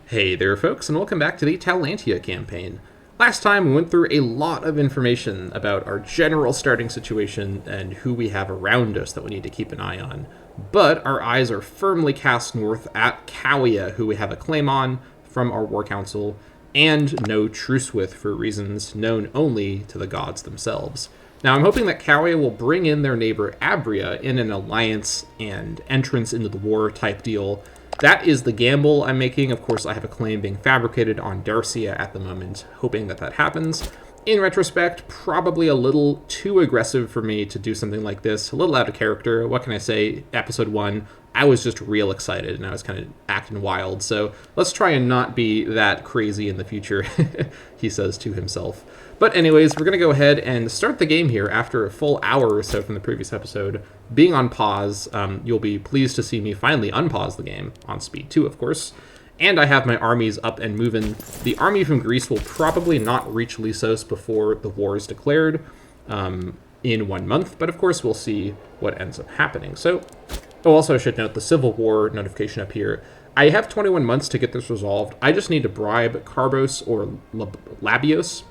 Hey there, folks, and welcome back to the Taulantia Campaign. Last time, we went through a lot of information about our general starting situation and who we have around us that we need to keep an eye on. But our eyes are firmly cast north at Kawia, who we have a claim on from our War Council, and no truce with for reasons known only to the gods themselves. Now, I'm hoping that Kawia will bring in their neighbor Abria in an alliance and entrance into the war type deal. That is the gamble I'm making. Of course, I have a claim being fabricated on Darcia at the moment, hoping that that happens. In retrospect, probably a little too aggressive for me to do something like this, a little out of character. What can I say? Episode 1, I was just real excited and I was kind of acting wild, so let's try and not be that crazy in the future, he says to himself. But anyways, we're going to go ahead and start the game here after a full hour or so from the previous episode. Being on pause, you'll be pleased to see me finally unpause the game, on speed 2 of course. And I have my armies up and moving. The army from Greece will probably not reach Lissos before the war is declared in 1 month, but of course we'll see what ends up happening. So, also I should note the Civil War notification up here. I have 21 months to get this resolved. I just need to bribe Carbos or Labios,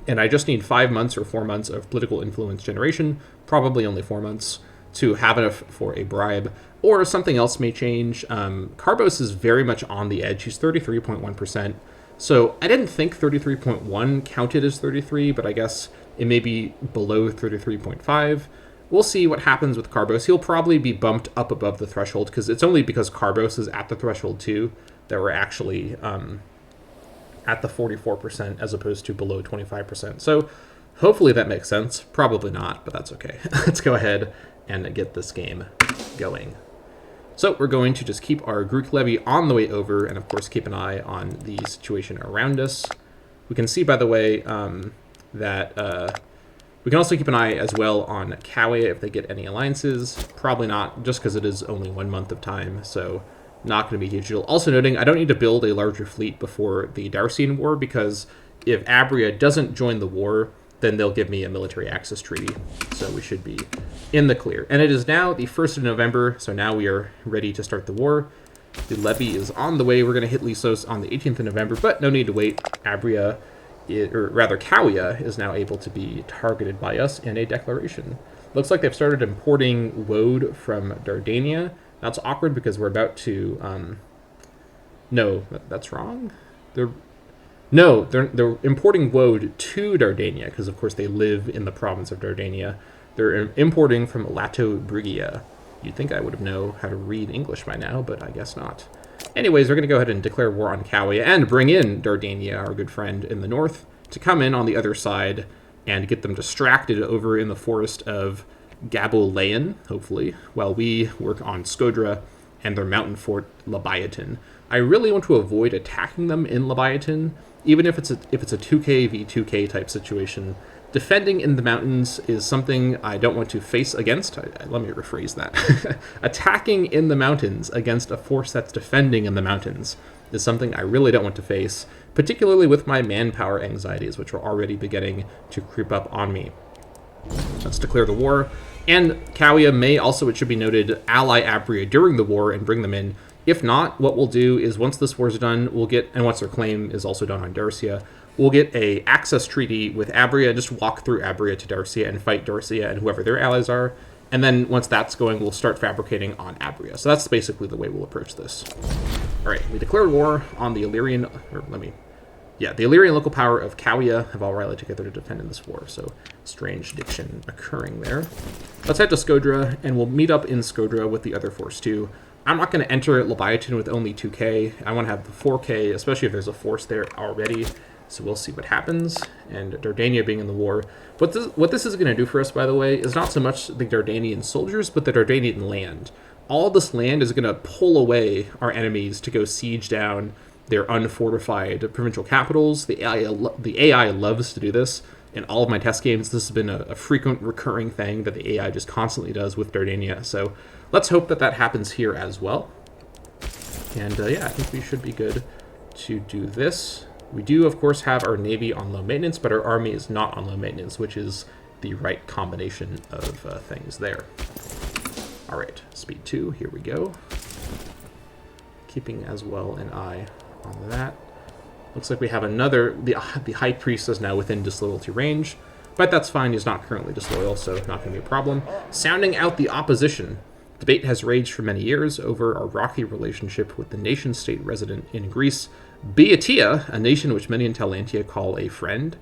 and I just need 5 months or 4 months of political influence generation, probably only 4 months, to have enough for a bribe, or something else may change. Carbos is very much on the edge. He's 33.1%, so I didn't think 33.1 counted as 33, but I guess it may be below 33.5. We'll see what happens with Carbos. He'll probably be bumped up above the threshold, because it's only because Carbos is at the threshold too that we're actually at the 44% as opposed to below 25%. So hopefully that makes sense. Probably not, but that's okay. Let's go ahead and get this game going. So we're going to just keep our Greek levy on the way over, and of course keep an eye on the situation around us. We can see, by the way, that we can also keep an eye as well on Kawia if they get any alliances. Probably not, just because it is only 1 month of time, so not going to be a huge deal. Also noting, I don't need to build a larger fleet before the Darcian War, because if Abria doesn't join the war, then they'll give me a military access treaty. So we should be in the clear. And it is now the 1st of November, so now we are ready to start the war. The levy is on the way. We're going to hit Lissos on the 18th of November, but no need to wait. Abria, or rather Kawia, is now able to be targeted by us in a declaration. Looks like they've started importing woad from Dardania. That's awkward because we're about to... no, that's wrong. They're importing woad to Dardania, because of course they live in the province of Dardania. They're importing from Lato Brigia. You'd think I would have known how to read English by now, but I guess not. Anyways, we're going to go ahead and declare war on Kawia and bring in Dardania, our good friend in the north, to come in on the other side and get them distracted over in the forest of Gabolaean, hopefully, while we work on Skodra and their mountain fort Labiatin. I really want to avoid attacking them in Labiatin, even if it's a 2k v 2k type situation. Defending in the mountains is something I don't want to face against. Let me rephrase that. Attacking in the mountains against a force that's defending in the mountains is something I really don't want to face, particularly with my manpower anxieties, which are already beginning to creep up on me. Let's declare the war. And Kawia may also, it should be noted, ally Abria during the war and bring them in. If not, what we'll do is once this war is done, we'll get, and once their claim is also done on Darcia, we'll get a access treaty with Abria, just walk through Abria to Darcia and fight Darcia and whoever their allies are. And then once that's going, we'll start fabricating on Abria. So that's basically the way we'll approach this. All right, we declared war on the Illyrian, the Illyrian local power of Kawia have all rallied together to defend in this war, so strange diction occurring there. Let's head to Skodra, and we'll meet up in Skodra with the other force too. I'm not going to enter Labiatin with only 2k. I want to have the 4k, especially if there's a force there already, so we'll see what happens. And Dardania being in the war. What this is going to do for us, by the way, is not so much the Dardanian soldiers, but the Dardanian land. All this land is going to pull away our enemies to go siege down their unfortified provincial capitals. The AI loves to do this. In all of my test games, this has been a frequent recurring thing that the AI just constantly does with Dardania. So let's hope that that happens here as well. And yeah, I think we should be good to do this. We do, of course, have our navy on low maintenance, but our army is not on low maintenance, which is the right combination of things there. All right, speed 2, here we go. Keeping as well an eye All of that. Looks like we have another... The High Priest is now within disloyalty range, but that's fine. He's not currently disloyal, so not going to be a problem. Sounding out the opposition. Debate has raged for many years over our rocky relationship with the nation-state resident in Greece, Boeotia, a nation which many in Taulantia call a friend.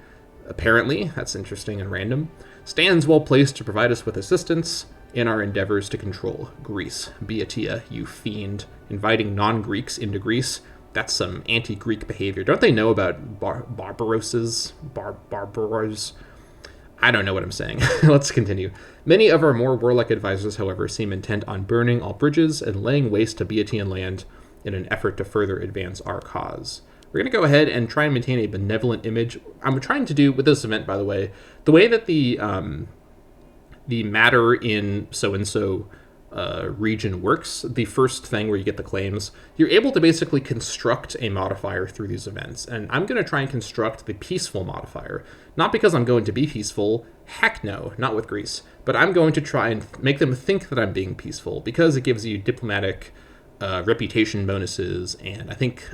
Apparently, that's interesting and random, stands well placed to provide us with assistance in our endeavors to control Greece. Boeotia, you fiend, inviting non-Greeks into Greece. That's some anti-Greek behavior. Don't they know about Barbaros? I don't know what I'm saying. Let's continue. Many of our more warlike advisors, however, seem intent on burning all bridges and laying waste to Boeotian land in an effort to further advance our cause. We're going to go ahead and try and maintain a benevolent image. I'm trying to do, with this event, by the way that the matter in so-and-so region works, the first thing where you get the claims, you're able to basically construct a modifier through these events. And I'm going to try and construct the peaceful modifier. Not because I'm going to be peaceful, heck no, not with Greece. But I'm going to try and make them think that I'm being peaceful, because it gives you diplomatic reputation bonuses, and I think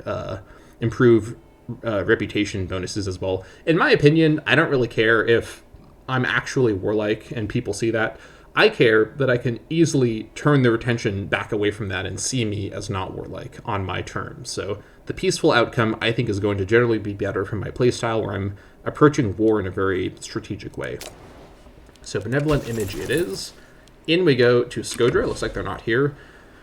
improve reputation bonuses as well. In my opinion, I don't really care if I'm actually warlike and people see that. I care that I can easily turn their attention back away from that and see me as not warlike on my terms. So the peaceful outcome, I think, is going to generally be better from my playstyle, where I'm approaching war in a very strategic way. So benevolent image it is. In we go to Skodra. Looks like they're not here.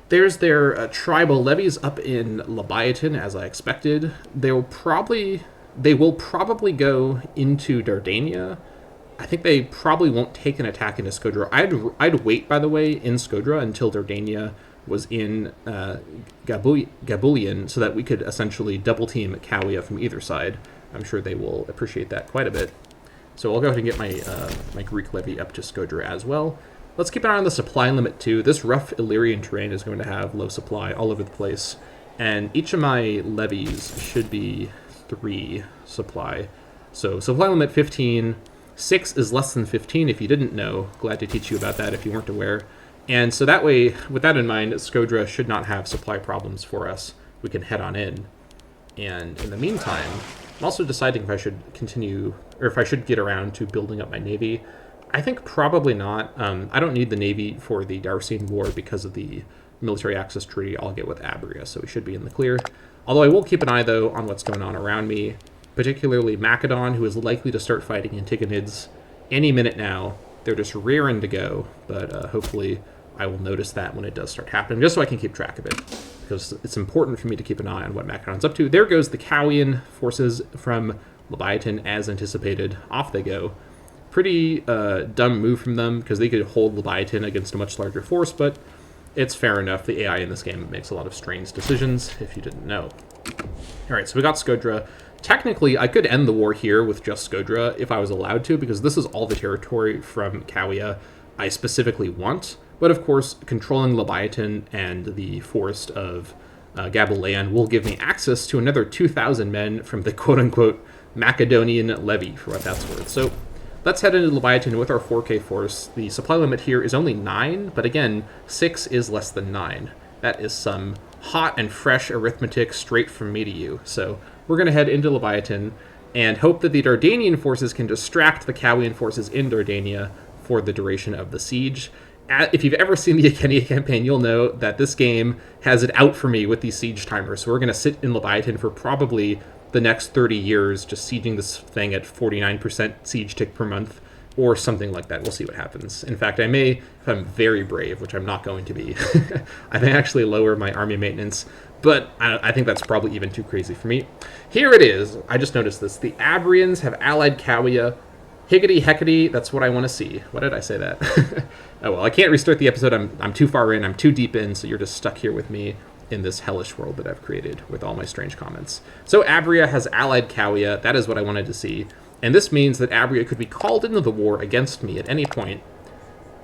There's their tribal levies up in Leviathan, as I expected. They will probably go into Dardania. I think they probably won't take an attack into Skodra. I'd wait, by the way, in Skodra until Dardania was in Gabulian, so that we could essentially double team Kawia from either side. I'm sure they will appreciate that quite a bit. So I'll go ahead and get my my Greek levy up to Skodra as well. Let's keep an eye on the supply limit too. This rough Illyrian terrain is going to have low supply all over the place, and each of my levies should be 3 supply. So supply limit 15. 6 is less than 15 if you didn't know. Glad to teach you about that if you weren't aware. And so that way, with that in mind, Skodra should not have supply problems for us. We can head on in. And in the meantime, I'm also deciding if I should continue, or if I should get around to building up my navy. I think probably not. I don't need the navy for the Darsine War because of the military access treaty I'll get with Abria, so we should be in the clear. Although I will keep an eye, though, on what's going on around me, particularly Macedon, who is likely to start fighting Antigonids any minute now. They're just rearing to go, but hopefully I will notice that when it does start happening, just so I can keep track of it, because it's important for me to keep an eye on what Macedon's up to. There goes the Kawian forces from Leviathan, as anticipated. Off they go. Pretty dumb move from them, because they could hold Leviathan against a much larger force, but it's fair enough. The AI in this game makes a lot of strange decisions, if you didn't know. All right, so we got Skodra. Technically, I could end the war here with just Skodra if I was allowed to, because this is all the territory from Kawia I specifically want. But of course, controlling Leviathan and the forest of Gabulean will give me access to another 2,000 men from the quote-unquote Macedonian levy, for what that's worth. So let's head into Leviathan with our 4K force. The supply limit here is only 9, but again, 6 is less than 9. That is some hot and fresh arithmetic straight from me to you. So we're going to head into Leviathan and hope that the Dardanian forces can distract the Kawian forces in Dardania for the duration of the siege. If you've ever seen the Taulantia campaign, you'll know that this game has it out for me with these siege timers. So we're going to sit in Leviathan for probably the next 30 years, just sieging this thing at 49% siege tick per month, or something like that. We'll see what happens. In fact, I may, if I'm very brave, which I'm not going to be, I may actually lower my army maintenance, but I think that's probably even too crazy for me. Here it is. I just noticed this. The Abrians have allied Kawia. Higgity heckity, that's what I want to see. Why did I say that? Oh well, I can't restart the episode. I'm too far in, I'm too deep in, so you're just stuck here with me in this hellish world that I've created with all my strange comments. So Abria has allied Kawia. That is what I wanted to see. And this means that Abria could be called into the war against me at any point.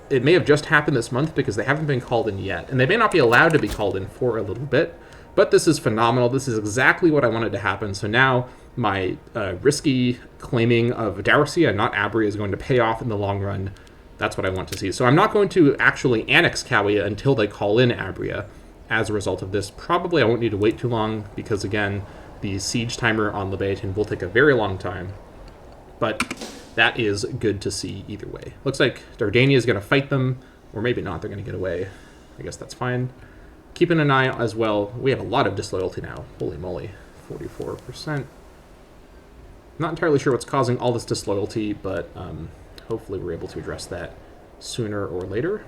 It may have just happened this month because they haven't been called in yet. And they may not be allowed to be called in for a little bit. But this is phenomenal. This is exactly what I wanted to happen. So now my risky claiming of Daursia and not Abria is going to pay off in the long run. That's what I want to see. So I'm not going to actually annex Kawia until they call in Abria as a result of this. Probably I won't need to wait too long because, again, The siege timer on Leviathan will take a very long time, but that is good to see either way. Looks like Dardania is going to fight them, or maybe not, they're going to get away. I guess that's fine. Keeping an eye as well, we have a lot of disloyalty now. Holy moly, 44%. Not entirely sure what's causing all this disloyalty, but hopefully we're able to address that sooner or later.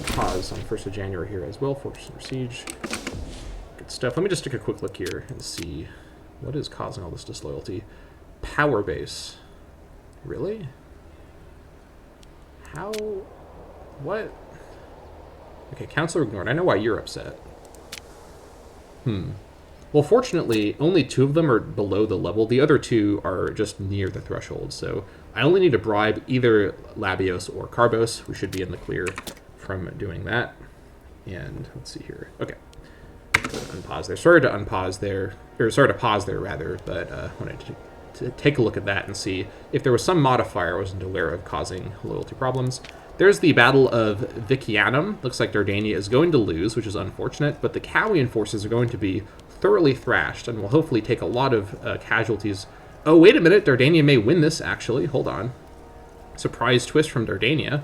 Pause on 1st of January here as well, Fortress under Siege. Good stuff. Let me just take a quick look here and see what is causing all this disloyalty. Power base. Really? How? What? Okay, Counselor ignored. I know why you're upset. Well, fortunately, only 2 of them are below the level. The other 2 are just near the threshold, so I only need to bribe either Labios or Carbos. We should be in the clear from doing that. And let's see here. Okay. Unpause there. Sorry to unpause there, or sorry to pause there, rather, but wanted to take a look at that and see if there was some modifier I wasn't aware of causing loyalty problems. There's the Battle of Vicianum. Looks like Dardania is going to lose, which is unfortunate, but the Cowian forces are going to be thoroughly thrashed and will hopefully take a lot of casualties. Oh, wait a minute. Dardania may win this, actually. Hold on. Surprise twist from Dardania.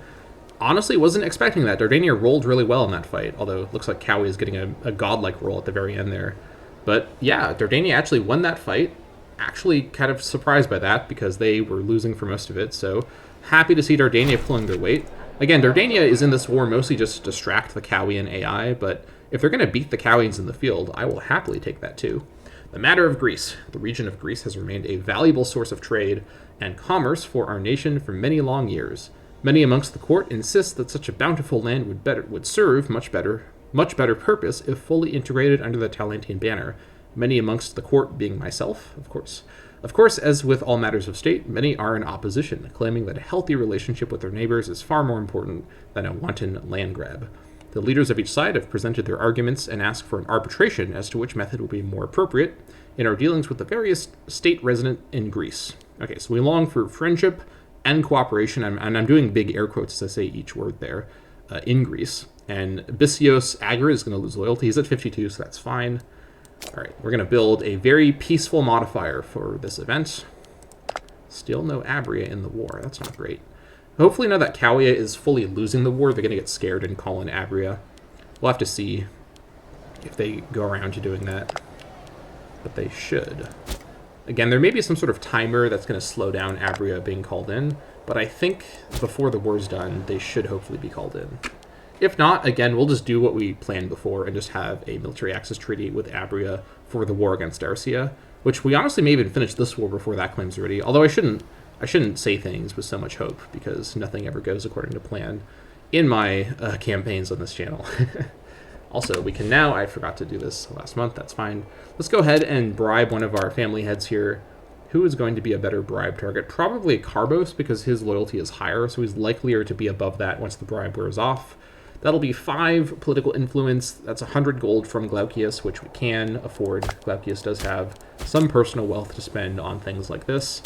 Honestly, wasn't expecting that. Dardania rolled really well in that fight, although it looks like Cowie is getting a godlike roll at the very end there. But yeah, Dardania actually won that fight. Actually kind of surprised by that because they were losing for most of it, so happy to see Dardania pulling their weight. Again, Dardania is in this war mostly just to distract the Cowian AI, but if they're going to beat the Cowians in the field, I will happily take that too. The matter of Greece. The region of Greece has remained a valuable source of trade and commerce for our nation for many long years. Many amongst the court insist that such a bountiful land would serve much better purpose if fully integrated under the Taulantian banner. Many amongst the court being myself, of course. Of course, as with all matters of state, many are in opposition, claiming that a healthy relationship with their neighbors is far more important than a wanton land grab. The leaders of each side have presented their arguments and asked for an arbitration as to which method would be more appropriate in our dealings with the various state resident in Greece. Okay, so we long for friendship and cooperation, and I'm doing big air quotes as I say each word there, in Greece. And Bisios Agra is going to lose loyalty. He's at 52, so that's fine. All right, we're going to build a very peaceful modifier for this event. Still no Abria in the war. That's not great. Hopefully now that Cowia is fully losing the war, they're going to get scared and call in Abria. We'll have to see if they go around to doing that. But they should. Again, there may be some sort of timer that's going to slow down Abria being called in, but I think before the war's done, they should hopefully be called in. If not, again, we'll just do what we planned before and just have a military access treaty with Abria for the war against Darcia, which we honestly may even finish this war before that claim's ready, although I shouldn't say things with so much hope, because nothing ever goes according to plan in my campaigns on this channel. Also, we can now, I forgot to do this last month, that's fine. Let's go ahead and bribe one of our family heads here. Who is going to be a better bribe target? Probably Carbos, because his loyalty is higher, so he's likelier to be above that once the bribe wears off. That'll be 5 political influence. That's 100 gold from Glaucius, which we can afford. Glaucius does have some personal wealth to spend on things like this.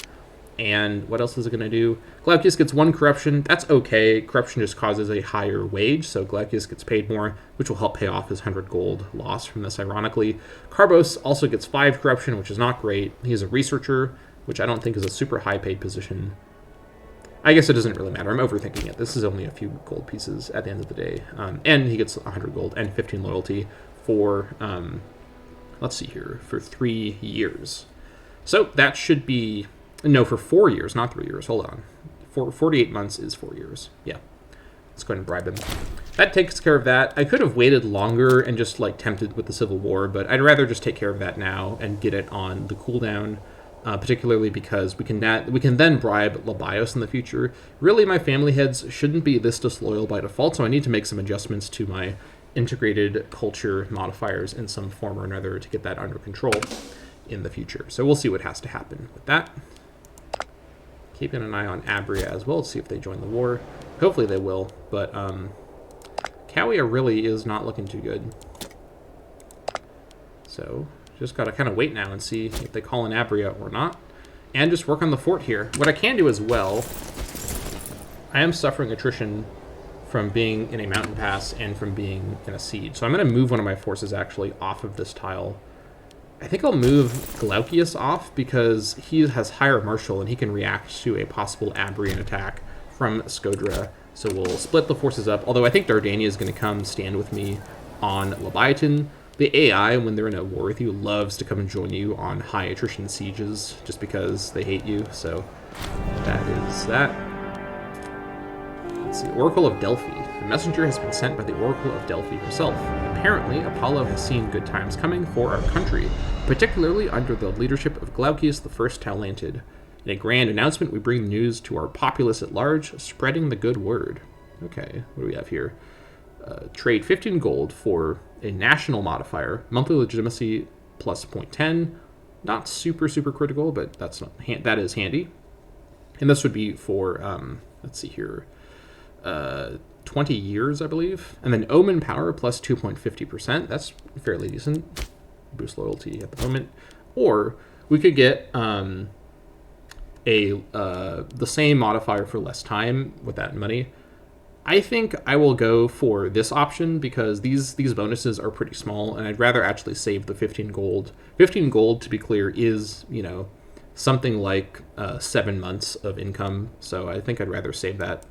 And what else is it going to do? Glaucius gets 1 corruption. That's okay. Corruption just causes a higher wage, so Glaucius gets paid more, which will help pay off his 100 gold loss from this, ironically. Carbos also gets 5 corruption, which is not great. He's a researcher, which I don't think is a super high-paid position. I guess it doesn't really matter. I'm overthinking it. This is only a few gold pieces at the end of the day. And he gets 100 gold and 15 loyalty for, let's see here, for 3 years. So that should be... No, for 4 years, not 3 years. Hold on. 48 months is 4 years. Yeah. Let's go ahead and bribe him. That takes care of that. I could have waited longer and just, like, tempted with the Civil War, but I'd rather just take care of that now and get it on the cooldown, particularly because we can then bribe Labios in the future. Really, my family heads shouldn't be this disloyal by default, so I need to make some adjustments to my integrated culture modifiers in some form or another to get that under control in the future. So we'll see what has to happen with that. Keeping an eye on Abria as well to see if they join the war. Hopefully they will, but Cowia really is not looking too good. So just gotta kind of wait now and see if they call in Abria or not. And just work on the fort here. What I can do as well, I am suffering attrition from being in a mountain pass and from being in a siege. So I'm gonna move one of my forces actually off of this tile I think I'll move Glaucius off because he has higher martial and he can react to a possible Abrian attack from Skodra. So we'll split the forces up, although I think Dardania is going to come stand with me on Leviathan. The AI, when they're in a war with you, loves to come and join you on high attrition sieges just because they hate you. So that is that. Let's see, Oracle of Delphi. A messenger has been sent by the Oracle of Delphi herself. Apparently, Apollo has seen good times coming for our country, particularly under the leadership of Glaucius the First Talented. In a grand announcement, we bring the news to our populace at large, spreading the good word. Okay, what do we have here? Trade 15 gold for a national modifier, monthly legitimacy plus 0.10. Not super critical, but that is handy. And this would be for, let's see here, 20 years, I believe. And then Omen Power plus 2.50%. That's fairly decent. Boost loyalty at the moment. Or we could get the same modifier for less time with that money. I think I will go for this option because these bonuses are pretty small, and I'd rather actually save the 15 gold. 15 gold, to be clear, is, something like 7 months of income, so I think I'd rather save that.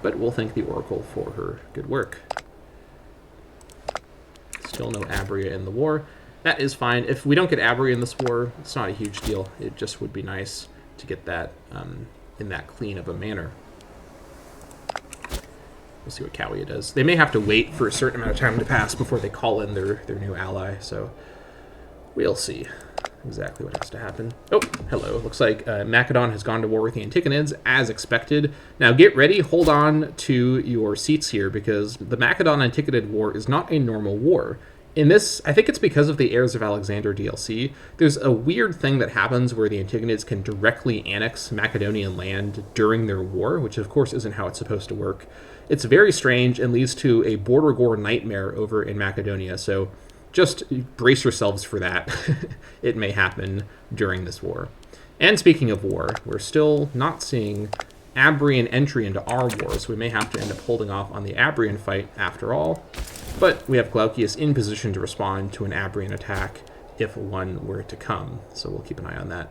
But we'll thank the Oracle for her good work. Still no Abria in the war. That is fine. If we don't get Abria in this war, it's not a huge deal. It just would be nice to get that in that clean of a manner. We'll see what Kalia does. They may have to wait for a certain amount of time to pass before they call in their new ally, so we'll see exactly what has to happen. Oh, hello. Looks like Macedon has gone to war with the Antichonids, as expected. Now get ready, hold on to your seats here, because the Macedon-Antichonid war is not a normal war. In this, I think it's because of the Heirs of Alexander DLC, there's a weird thing that happens where the Antichonids can directly annex Macedonian land during their war, which of course isn't how it's supposed to work. It's very strange and leads to a border gore nightmare over in Macedonia, so just brace yourselves for that. It may happen during this war. And speaking of war, we're still not seeing Abrian entry into our war, so we may have to end up holding off on the Abrian fight after all. But we have Glaucius in position to respond to an Abrian attack if one were to come, so we'll keep an eye on that.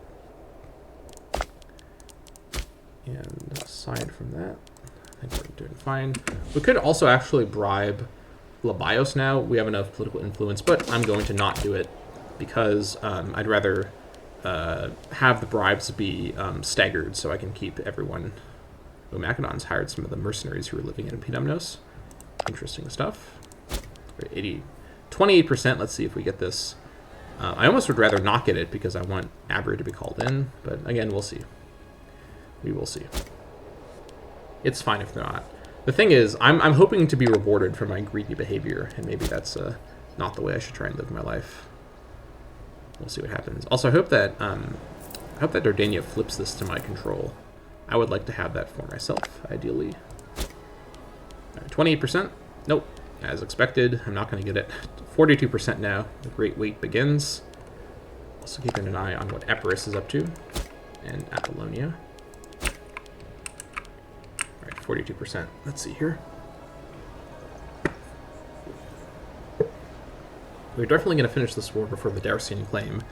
And aside from that, I think we're doing fine. We could also actually bribe Labios now. We have enough political influence, but I'm going to not do it because I'd rather have the bribes be staggered so I can keep everyone. Oh, Macedon's hired some of the mercenaries who are living in Epidamnos. Interesting stuff. 28%. Let's see if we get this. I almost would rather not get it because I want Abri to be called in, but again, we'll see. We will see. It's fine if they're not. The thing is, I'm hoping to be rewarded for my greedy behavior, and maybe that's not the way I should try and live my life. We'll see what happens. Also, I hope that Dardania flips this to my control. I would like to have that for myself, ideally. 28%. Nope. As expected, I'm not going to get it. 42% now. The Great Wait begins. Also keeping an eye on what Epirus is up to, and Apollonia. 42%. Let's see here. We're definitely going to finish this war before the Darcian claim.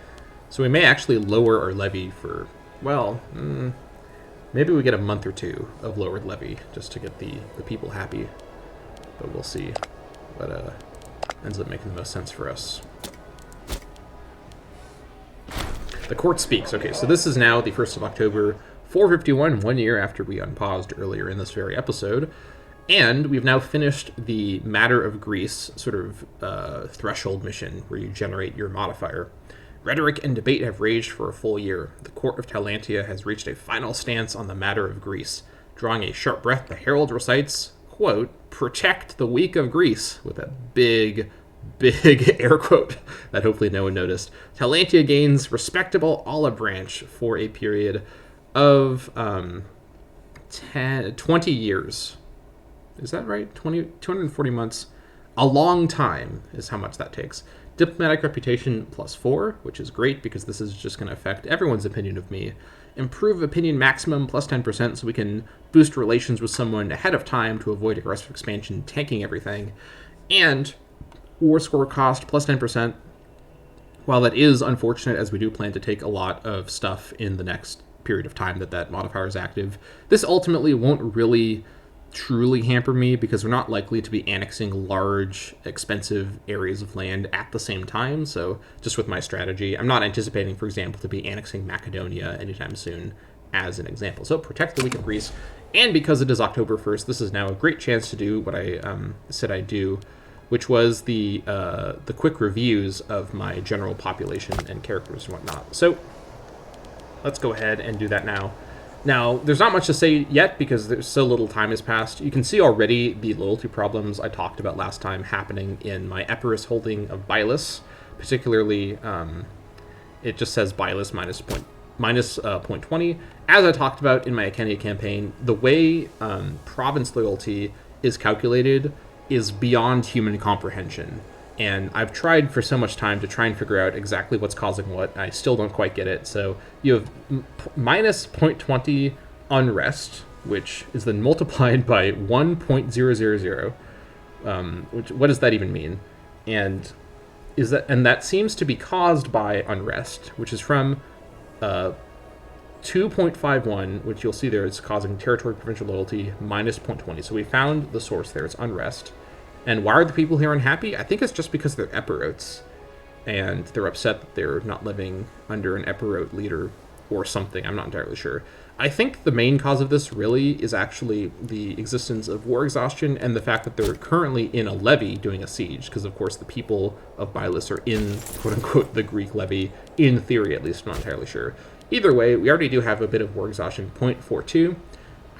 So we may actually lower our levy for, well, maybe we get a month or two of lowered levy just to get the people happy. But we'll see what ends up making the most sense for us. The court speaks. Okay, so this is now the 1st of October. 451, 1 year after we unpaused earlier in this very episode. And we've now finished the Matter of Greece sort of threshold mission where you generate your modifier. Rhetoric and debate have raged for a full year. The court of Taulantia has reached a final stance on the Matter of Greece. Drawing a sharp breath, the herald recites, quote, "Protect the weak of Greece," with a big air quote that hopefully no one noticed. Taulantia gains respectable olive branch for a period of 20 years. Is that right? 240 months. A long time is how much that takes. Diplomatic reputation +4, which is great because this is just going to affect everyone's opinion of me. Improve opinion maximum +10% so we can boost relations with someone ahead of time to avoid aggressive expansion, tanking everything. And war score cost +10%. While that is unfortunate, as we do plan to take a lot of stuff in the next period of time that modifier is active, this ultimately won't really truly hamper me because we're not likely to be annexing large, expensive areas of land at the same time. So just with my strategy, I'm not anticipating, for example, to be annexing Macedonia anytime soon, as an example. So protect the weak of Greece. And because it is October 1st, this is now a great chance to do what I said I'd do, which was the quick reviews of my general population and characters and whatnot. So let's go ahead and do that now. Now, there's not much to say yet because there's so little time has passed. You can see already the loyalty problems I talked about last time happening in my Epirus holding of Bylus. Particularly, it just says Bylus minus 0.20. As I talked about in my Akenia campaign, the way province loyalty is calculated is beyond human comprehension. And I've tried for so much time to try and figure out exactly what's causing what. I still don't quite get it. So you have minus 0.20 unrest, which is then multiplied by 1.000. Which, what does that even mean? And that seems to be caused by unrest, which is from 2.51, which you'll see there is causing territory provincial loyalty minus 0.20. So we found the source there. It's unrest. And why are the people here unhappy? I think it's just because they're Epirotes, and they're upset that they're not living under an Epirote leader or something. I'm not entirely sure. I think the main cause of this really is actually the existence of war exhaustion and the fact that they're currently in a levy doing a siege, because of course the people of Bylus are in, quote-unquote, the Greek levy, in theory at least. I'm not entirely sure. Either way, we already do have a bit of war exhaustion, 0.42.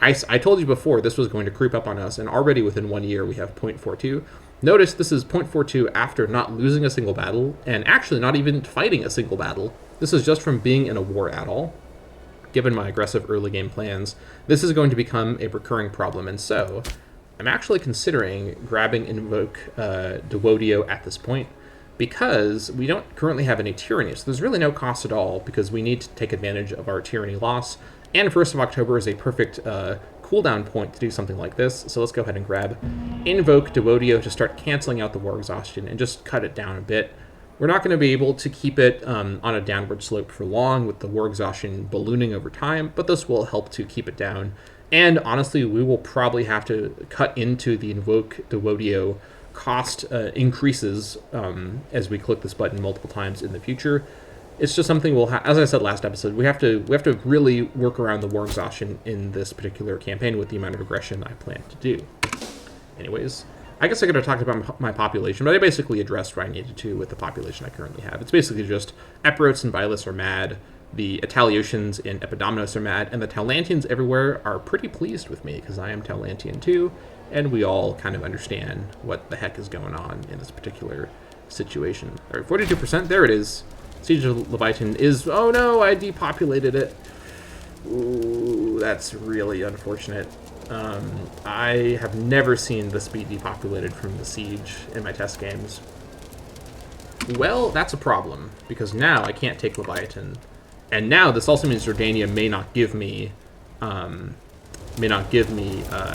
I told you before this was going to creep up on us, and already within 1 year we have 0.42. Notice this is 0.42 after not losing a single battle, and actually not even fighting a single battle. This is just from being in a war at all. Given my aggressive early game plans, this is going to become a recurring problem, and so I'm actually considering grabbing Invoke Devodio at this point, because we don't currently have any tyranny, so there's really no cost at all, because we need to take advantage of our tyranny loss. And 1st of October is a perfect cooldown point to do something like this. So let's go ahead and grab Invoke Devodio to start canceling out the war exhaustion and just cut it down a bit. We're not going to be able to keep it on a downward slope for long with the war exhaustion ballooning over time, but this will help to keep it down. And honestly, we will probably have to cut into the Invoke Devodio cost increases as we click this button multiple times in the future. It's just something we'll as I said last episode, we have to really work around the war exhaustion in this particular campaign with the amount of aggression I plan to do. Anyways, I guess I could have talked about my population, but I basically addressed what I needed to with the population I currently have. It's basically just Epirotes and Bylus are mad, the Italiotians in Epidomnos are mad, and the Taulantians everywhere are pretty pleased with me because I am Taulantian too, and we all kind of understand what the heck is going on in this particular situation. All right, 42%, there it is. Siege of Leviathan is... Oh no, I depopulated it. Ooh, that's really unfortunate. I have never seen this be depopulated from the siege in my test games. Well, that's a problem, because now I can't take Leviathan. And now this also means Jordania may not give me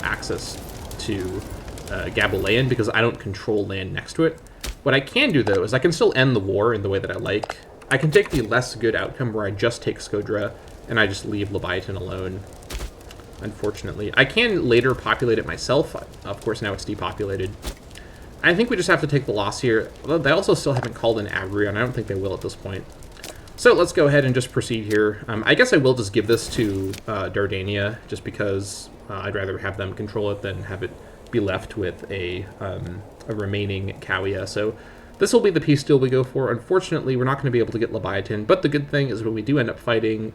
access to Gabalaean, because I don't control land next to it. What I can do, though, is I can still end the war in the way that I like. I can take the less good outcome where I just take Skodra and I just leave Leviathan alone, unfortunately. I can later populate it myself. Of course, now it's depopulated. I think we just have to take the loss here. They also still haven't called in Abrion. I don't think they will at this point. So let's go ahead and just proceed here. I guess I will just give this to Dardania, just because I'd rather have them control it than have it be left with a remaining Kawia. So this will be the peace deal we go for. Unfortunately, we're not going to be able to get Leviathan, but the good thing is when we do end up fighting,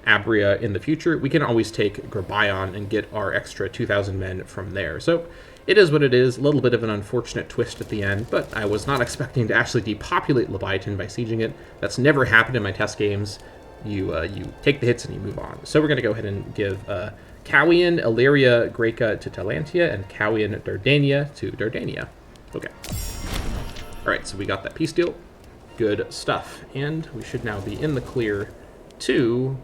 Abria in the future, we can always take Grabion and get our extra 2,000 men from there. So it is what it is. A little bit of an unfortunate twist at the end, but I was not expecting to actually depopulate Leviathan by sieging it. That's never happened in my test games. You take the hits and you move on. So we're going to go ahead and give Cowian Illyria Greca to Taulantia and Cowian Dardania to Dardania. Okay. Alright, so we got that peace deal. Good stuff. And we should now be in the clear to...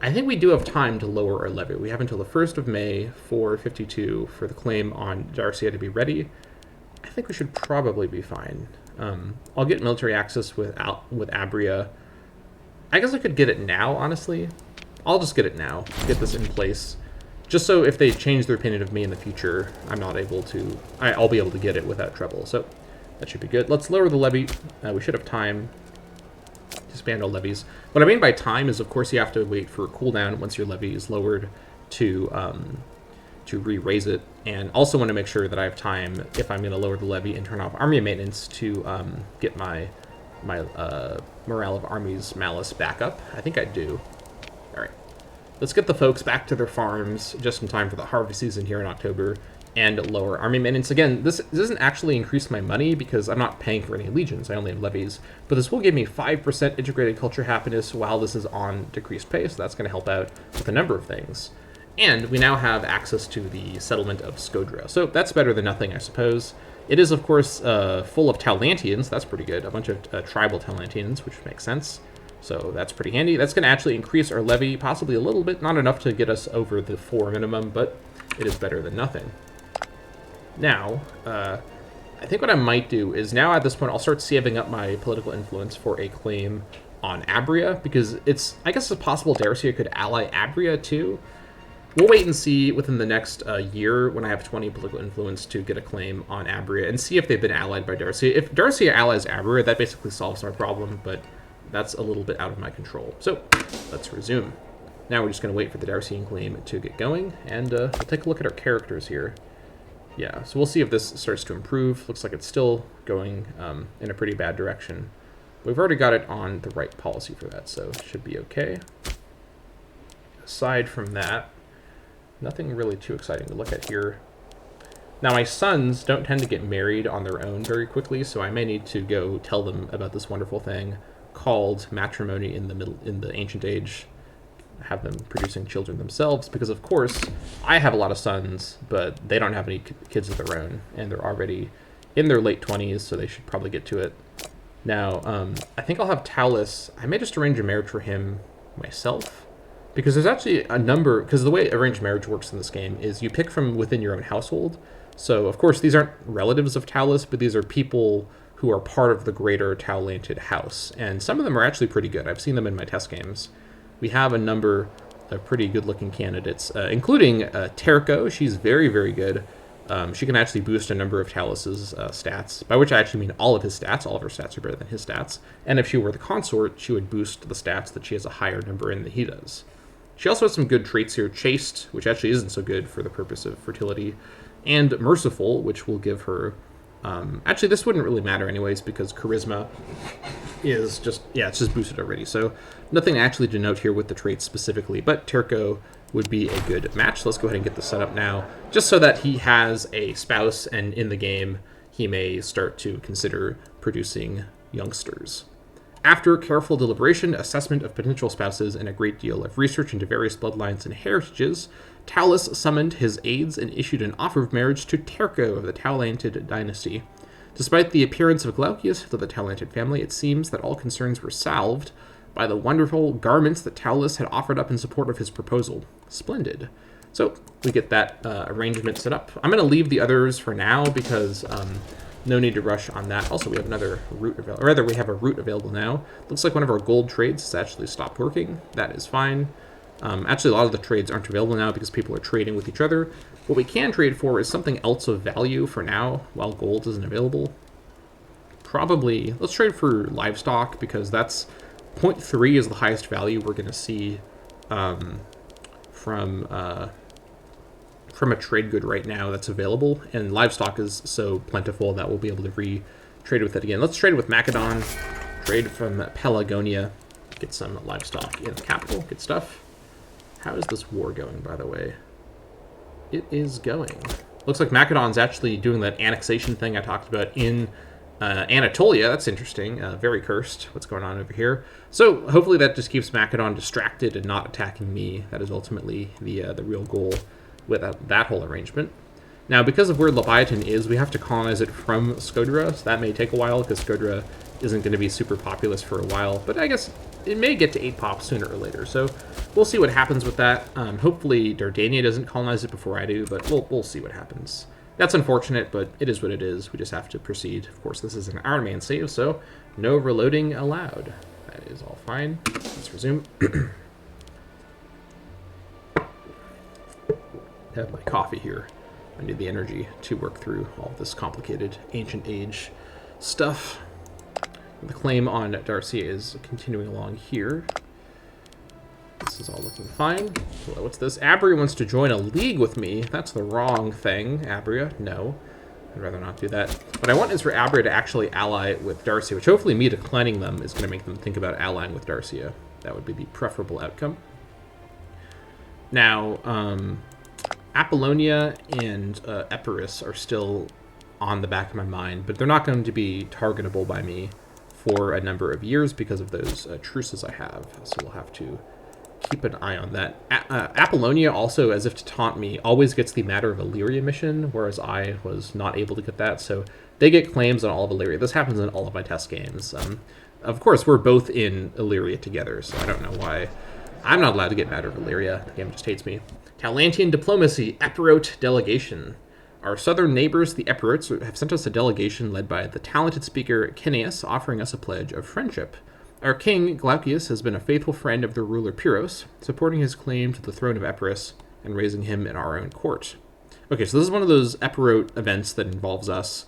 I think we do have time to lower our levy. We have until the 1st of May, 452, for the claim on Darcia to be ready. I think we should probably be fine. I'll get military access with Abria. I guess I could get it now, honestly. I'll just get it now. Get this in place. Just so if they change their opinion of me in the future, I'm not able to... I'll be able to get it without trouble. So that should be good. Let's lower the levy. We should have time to expand all levies. What I mean by time is, of course, you have to wait for a cooldown once your levy is lowered to re-raise it. And also want to make sure that I have time, if I'm going to lower the levy and turn off army maintenance, to get my morale of armies malice back up. I think I do. All right. Let's get the folks back to their farms just in time for the harvest season here in October and lower army maintenance. Again, this doesn't actually increase my money because I'm not paying for any legions. I only have levies. But this will give me 5% integrated culture happiness while this is on decreased pay, so that's going to help out with a number of things. And we now have access to the settlement of Skodra. So that's better than nothing, I suppose. It is, of course, full of Taulantians. That's pretty good. A bunch of tribal Taulantians, which makes sense. So that's pretty handy. That's going to actually increase our levy, possibly a little bit. Not enough to get us over the 4 minimum, but it is better than nothing. Now, I think what I might do is now at this point, I'll start saving up my political influence for a claim on Abria, because I guess it's possible Darcia could ally Abria too. We'll wait and see within the next year when I have 20 political influence to get a claim on Abria and see if they've been allied by Darcia. If Darcia allies Abria, that basically solves our problem, but that's a little bit out of my control. So let's resume. Now we're just going to wait for the Darcian claim to get going, and we'll take a look at our characters here. Yeah, so we'll see if this starts to improve. Looks like it's still going in a pretty bad direction. We've already got it on the right policy for that, so it should be okay. Aside from that, nothing really too exciting to look at here. Now, my sons don't tend to get married on their own very quickly, so I may need to go tell them about this wonderful thing called matrimony in the ancient age, have them producing children themselves, because of course I have a lot of sons, but they don't have any kids of their own, and they're already in their late 20s, so they should probably get to it. Now, I think I'll have Taulus. I may just arrange a marriage for him myself, because there's actually a number, because the way arranged marriage works in this game is you pick from within your own household. So of course these aren't relatives of Taulus, but these are people who are part of the greater Taulanted house, and some of them are actually pretty good. I've seen them in my test games. We have a number of pretty good-looking candidates, including Terco. She's very, very good. She can actually boost a number of Taulus's stats, by which I actually mean all of his stats. All of her stats are better than his stats. And if she were the consort, she would boost the stats that she has a higher number in than he does. She also has some good traits here. Chaste, which actually isn't so good for the purpose of fertility, and Merciful, which will give her... actually, this wouldn't really matter anyways, because Charisma is just... yeah, it's just boosted already. So nothing actually to note here with the traits specifically, but Terco would be a good match. So let's go ahead and get this set up now, just so that he has a spouse, and in the game, he may start to consider producing youngsters. After careful deliberation, assessment of potential spouses, and a great deal of research into various bloodlines and heritages, Taulus summoned his aides and issued an offer of marriage to Terco of the Taulanted dynasty. Despite the appearance of Glaucius to the Taulanted family, it seems that all concerns were salved by the wonderful garments that Taulus had offered up in support of his proposal. Splendid. So we get that arrangement set up. I'm going to leave the others for now because no need to rush on that. Also, we have another route available, or rather, we have a route available now. Looks like one of our gold trades has actually stopped working. That is fine. Actually, a lot of the trades aren't available now because people are trading with each other. What we can trade for is something else of value for now, while gold isn't available. Probably, let's trade for livestock, because that's 0.3 is the highest value we're going to see from a trade good right now that's available, and livestock is so plentiful that we'll be able to re-trade with it again. Let's trade with Macedon, trade from Pelagonia, get some livestock in the capital. Good stuff. How is this war going, by the way? It is going. Looks like Macedon's actually doing that annexation thing I talked about in Anatolia. That's interesting. Very cursed. What's going on over here? So hopefully that just keeps Macedon distracted and not attacking me. That is ultimately the real goal with that whole arrangement. Now, because of where Leviathan is, we have to colonize it from Skodra, so that may take a while, because Skodra isn't going to be super populous for a while, but I guess it may get to 8 pop sooner or later, so we'll see what happens with that. Hopefully Dardania doesn't colonize it before I do, but we'll see what happens. That's unfortunate, but it is what it is. We just have to proceed. Of course, this is an Iron Man save, so no reloading allowed. That is all fine. Let's resume. I have my coffee here. I need the energy to work through all this complicated ancient age stuff. The claim on Darcia is continuing along here. This is all looking fine. Hello, what's this? Abria wants to join a league with me. That's the wrong thing, Abria. No. I'd rather not do that. What I want is for Abria to actually ally with Darcia, which hopefully me declining them is going to make them think about allying with Darcia. That would be the preferable outcome. Now, Apollonia and Epirus are still on the back of my mind, but they're not going to be targetable by me for a number of years because of those truces I have. So we'll have to keep an eye on that. Apollonia also, as if to taunt me, always gets the Matter of Illyria mission, whereas I was not able to get that. So they get claims on all of Illyria. This happens in all of my test games. Of course, we're both in Illyria together, so I don't know why I'm not allowed to get Matter of Illyria. The game just hates me. Taulantian diplomacy, Epirote delegation. Our southern neighbors, the Epirotes, have sent us a delegation led by the talented speaker Cineas, offering us a pledge of friendship. Our king, Glaucius, has been a faithful friend of the ruler Pyrrhus, supporting his claim to the throne of Epirus and raising him in our own court. Okay, so this is one of those Epirote events that involves us.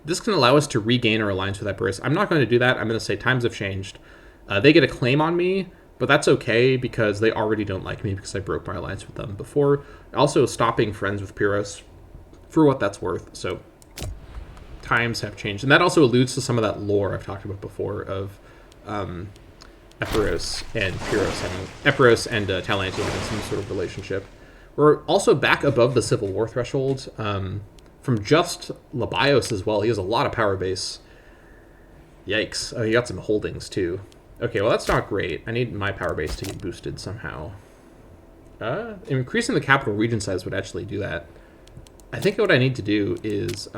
This can allow us to regain our alliance with Epirus. I'm not going to do that. I'm going to say times have changed. They get a claim on me, but that's okay because they already don't like me because I broke my alliance with them before. Also, stopping friends with Pyrrhus for what that's worth. So times have changed. And that also alludes to some of that lore I've talked about before of Epirus and Pyrrhus having Epirus and Taulantia having some sort of relationship. We're also back above the Civil War threshold from just Labios as well. He has a lot of power base. Yikes. Oh, he got some holdings too. Okay, well, that's not great. I need my power base to get boosted somehow. Increasing the capital region size would actually do that. I think what I need to do is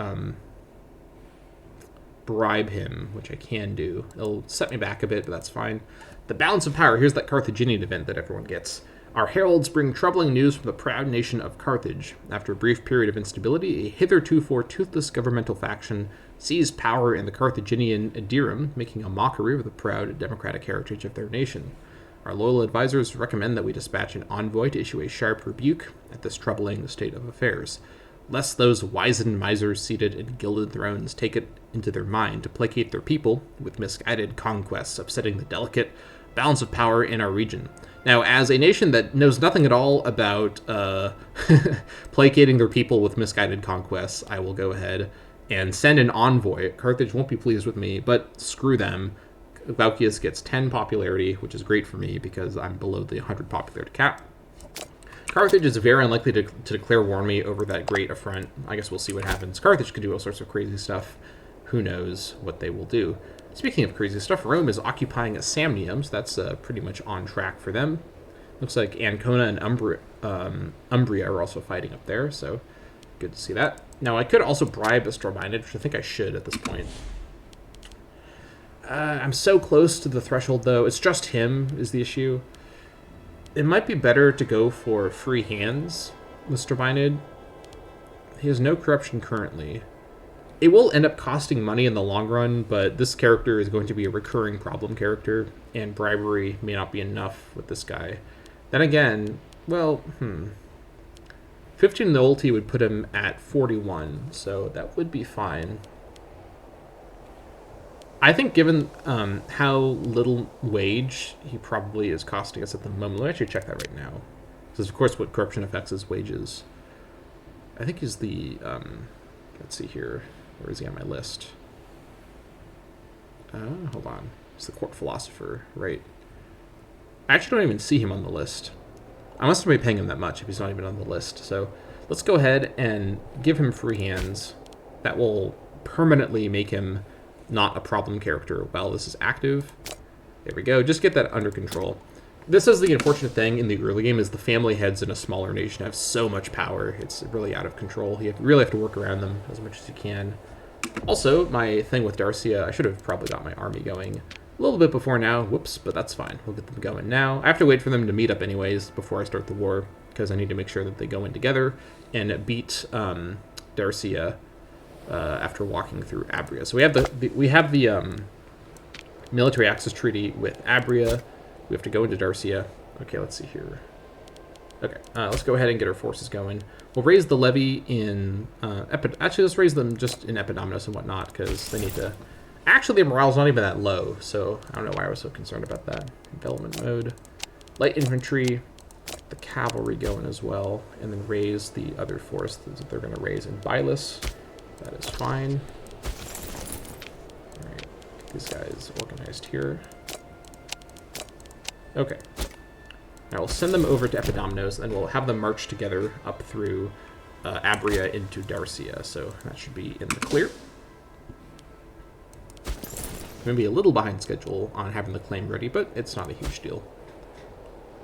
bribe him, which I can do. It'll set me back a bit, but that's fine. The balance of power. Here's that Carthaginian event that everyone gets. Our heralds bring troubling news from the proud nation of Carthage. After a brief period of instability, a hitherto toothless governmental faction seized power in the Carthaginian Aedirum, making a mockery of the proud democratic heritage of their nation. Our loyal advisors recommend that we dispatch an envoy to issue a sharp rebuke at this troubling state of affairs, lest those wizened misers seated in gilded thrones take it into their mind to placate their people with misguided conquests, upsetting the delicate balance of power in our region. Now, as a nation that knows nothing at all about placating their people with misguided conquests, I will go ahead and send an envoy. Carthage won't be pleased with me, but screw them. Glaucius gets 10 popularity, which is great for me because I'm below the 100 popularity cap. Carthage is very unlikely to declare war on me over that great affront. I guess we'll see what happens. Carthage could do all sorts of crazy stuff. Who knows what they will do. Speaking of crazy stuff, Rome is occupying Samnium, so that's pretty much on track for them. Looks like Ancona and Umbria are also fighting up there, so good to see that. Now, I could also bribe Astrovinid, which I think I should at this point. I'm so close to the threshold, though. It's just him is the issue. It might be better to go for free hands with Astrovinid. He has no corruption currently. It will end up costing money in the long run, but this character is going to be a recurring problem character, and bribery may not be enough with this guy. Then again, well, 15 loyalty would put him at 41, so that would be fine. I think given how little wage he probably is costing us at the moment, let me actually check that right now. Because, of course, what corruption affects is wages. I think he's the, let's see here. Where is he on my list? Hold on. He's the court philosopher, right? I actually don't even see him on the list. I must not be paying him that much if he's not even on the list. So let's go ahead and give him free hands. That will permanently make him not a problem character while this is active. There we go. Just get that under control. This is the unfortunate thing in the early game is the family heads in a smaller nation have so much power. It's really out of control. You really have to work around them as much as you can. Also, my thing with Darcia, I should have probably got my army going a little bit before now. Whoops, but that's fine. We'll get them going now. I have to wait for them to meet up anyways before I start the war. because I need to make sure that they go in together and beat Darcia after walking through Abria. So we have the military access treaty with Abria. We have to go into Darcia. Okay, let's see here. Okay, let's go ahead and get our forces going. We'll raise the levy in actually, let's raise them just in Epidaminus and whatnot, because they need to. Actually, their morale's not even that low, so I don't know why I was so concerned about that. Development mode, light infantry, the cavalry going as well, and then raise the other forces that they're going to raise in Bilus. That is fine. All right, get these guys organized here. Okay. Now we'll send them over to Epidaminus, and we'll have them march together up through Abria into Darcia. So that should be in the clear. Maybe a little behind schedule on having the claim ready, but it's not a huge deal.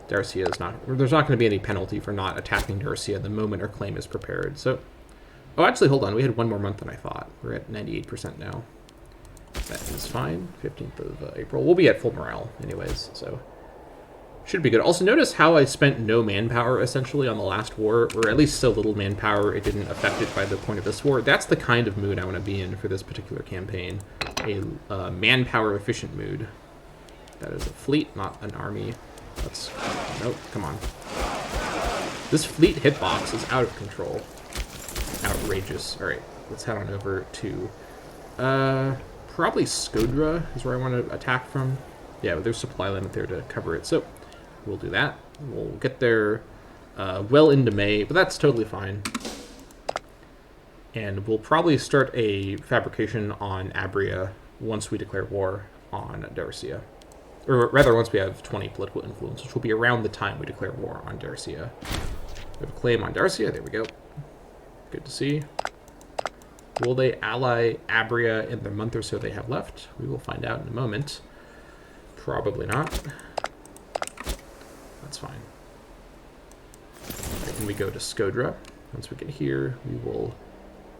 Darcia is not. There's not going to be any penalty for not attacking Darcia the moment our claim is prepared. So, oh, actually, hold on. We had one more month than I thought. We're at 98% now. That is fine. 15th of April. We'll be at full morale, anyways. So. Should be good. Also, notice how I spent no manpower, essentially, on the last war, or at least so little manpower it didn't affect it by the point of this war. That's the kind of mood I want to be in for this particular campaign. A manpower-efficient mood. That is a fleet, not an army. Let's... Nope, come on. This fleet hitbox is out of control. Outrageous. Alright, let's head on over to... probably Skodra is where I want to attack from. Yeah, there's supply limit there to cover it, so... We'll do that. We'll get there well into May, but that's totally fine. And we'll probably start a fabrication on Abria once we declare war on Darcia. Or rather, once we have 20 political influence, which will be around the time we declare war on Darcia. We have a claim on Darcia. There we go. Good to see. Will they ally Abria in the month or so they have left? We will find out in a moment. Probably not. That's fine. Right, and we go to Skodra. Once we get here, we will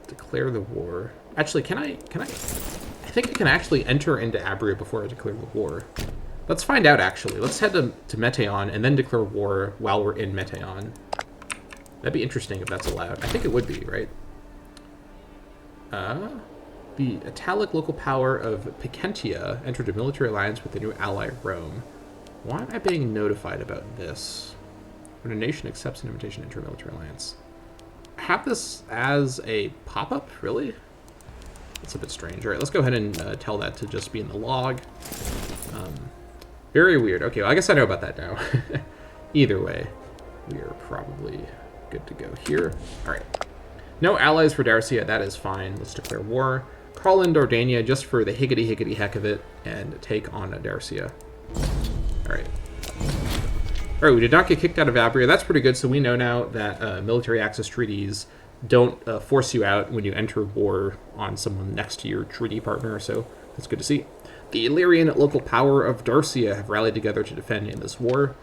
declare the war. Actually, can I think I can actually enter into Abria before I declare the war. Let's find out, actually. Let's head to Metaion and then declare war while we're in Metaion. That'd be interesting if that's allowed. I think it would be, right? The Italic local power of Picentia entered a military alliance with the new ally Rome. Why am I being notified about this? When a nation accepts an invitation to enter a military alliance. I have this as a pop-up? Really? That's a bit strange. All right, let's go ahead and tell that to just be in the log. Very weird. Okay, well, I guess I know about that now. Either way, we are probably good to go here. All right. No allies for Darcia. That is fine. Let's declare war. Call in Dardania just for the higgity heck of it and take on Darcia. Alright. Alright, we did not get kicked out of Abria. That's pretty good, so we know now that military access treaties don't force you out when you enter war on someone next to your treaty partner, so that's good to see. The Illyrian local power of Darcia have rallied together to defend in this war.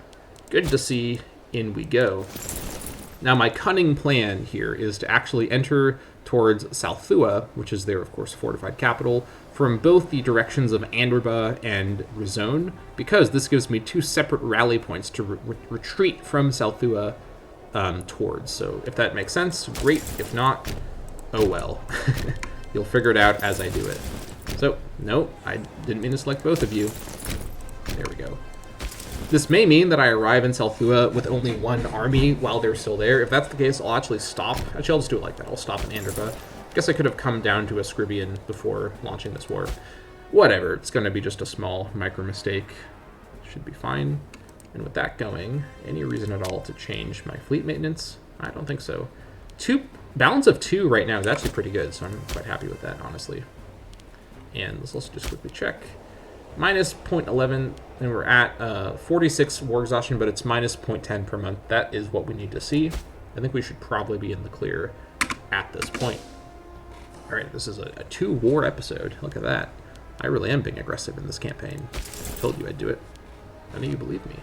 Good to see. In we go. Now, my cunning plan here is to actually enter towards Salthua, which is their, of course, fortified capital, from both the directions of Andorba and Rizone, because this gives me two separate rally points to retreat from Salthua towards. So if that makes sense, great. If not, oh well. You'll figure it out as I do it. So, no, I didn't mean to select both of you. There we go. This may mean that I arrive in Salthua with only one army while they're still there. If that's the case, I'll actually stop. Actually, I'll just do it like that. I'll stop in Andorba. Guess I could have come down to Ascribian before launching this war. Whatever. It's going to be just a small micro mistake. Should be fine. And with that going, any reason at all to change my fleet maintenance? I don't think so. Balance of 2 right now is actually pretty good, so I'm quite happy with that, honestly. And let's also just quickly check. Minus 0.11, and we're at 46 war exhaustion, but it's minus 0.10 per month. That is what we need to see. I think we should probably be in the clear at this point. All right, this is a 2-war episode. Look at that. I really am being aggressive in this campaign. I told you I'd do it. None of you believe me.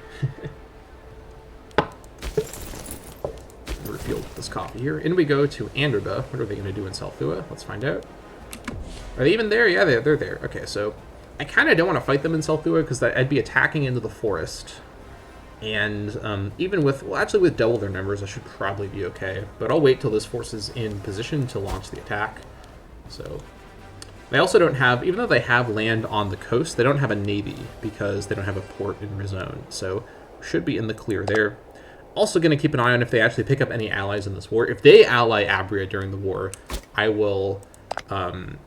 Refuel this coffee here. In we go to Andorba. What are they going to do in Salthua? Let's find out. Are they even there? Yeah, they're there. Okay, so I kind of don't want to fight them in Salthua because I'd be attacking into the forest. And even with, well, actually with double their numbers, I should probably be okay. But I'll wait till this force is in position to launch the attack. So they also don't have, even though they have land on the coast, they don't have a navy because they don't have a port in Rizone. So should be in the clear there. Also going to keep an eye on if they actually pick up any allies in this war. If they ally Abria during the war, I will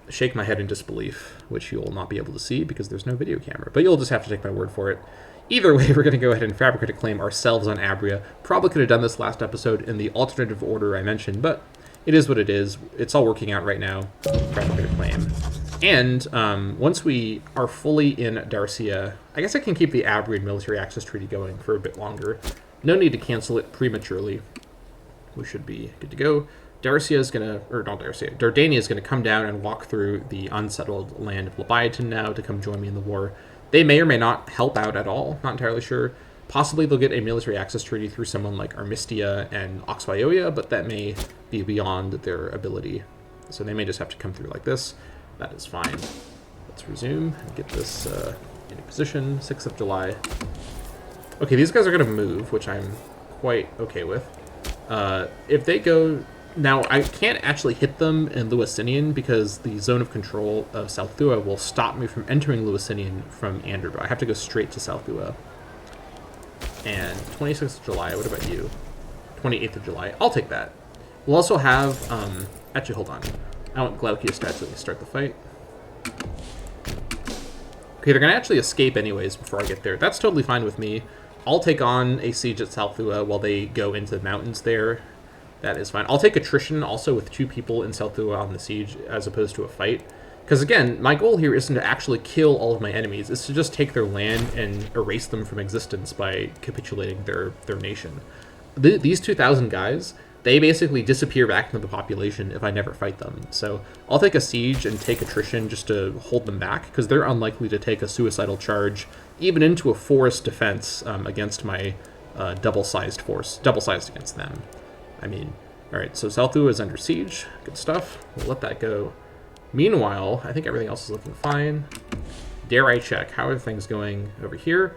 shake my head in disbelief, which you'll not be able to see because there's no video camera. But you'll just have to take my word for it. Either way, we're going to go ahead and fabricate a claim ourselves on Abria. Probably could have done this last episode in the alternative order I mentioned, but it is what it is. It's all working out right now. Fabricate a claim. And once we are fully in Darcia, I guess I can keep the Abrian military access treaty going for a bit longer. No need to cancel it prematurely. We should be good to go. Darcia is going to, or not Darcia, Dardania is going to come down and walk through the unsettled land of Leviathan now to come join me in the war. They may or may not help out at all, not entirely sure. Possibly they'll get a military access treaty through someone like Armistia and Oxvioia, but that may be beyond their ability. So they may just have to come through like this. That is fine. Let's resume and get this in position. 6th of July. Okay, these guys are going to move, which I'm quite okay with. If they go... Now, I can't actually hit them in Luisinian because the zone of control of South Thua will stop me from entering Luisinian from Anderba. I have to go straight to South Thua. And 26th of July, what about you? 28th of July, I'll take that. We'll also have... actually, hold on. I want Glaucius to actually start the fight. Okay, they're going to actually escape anyways before I get there. That's totally fine with me. I'll take on a siege at South Thua while they go into the mountains there. That is fine. I'll take attrition also with 2 people in South Thua on the siege as opposed to a fight. Because again, my goal here isn't to actually kill all of my enemies. It's to just take their land and erase them from existence by capitulating their nation. These 2,000 guys, they basically disappear back into the population if I never fight them. So I'll take a siege and take attrition just to hold them back because they're unlikely to take a suicidal charge even into a forest defense against my double-sized force, double-sized against them. I mean, all right, so South Thua is under siege. Good stuff. We'll let that go. Meanwhile, I think everything else is looking fine. Dare I check? How are things going over here?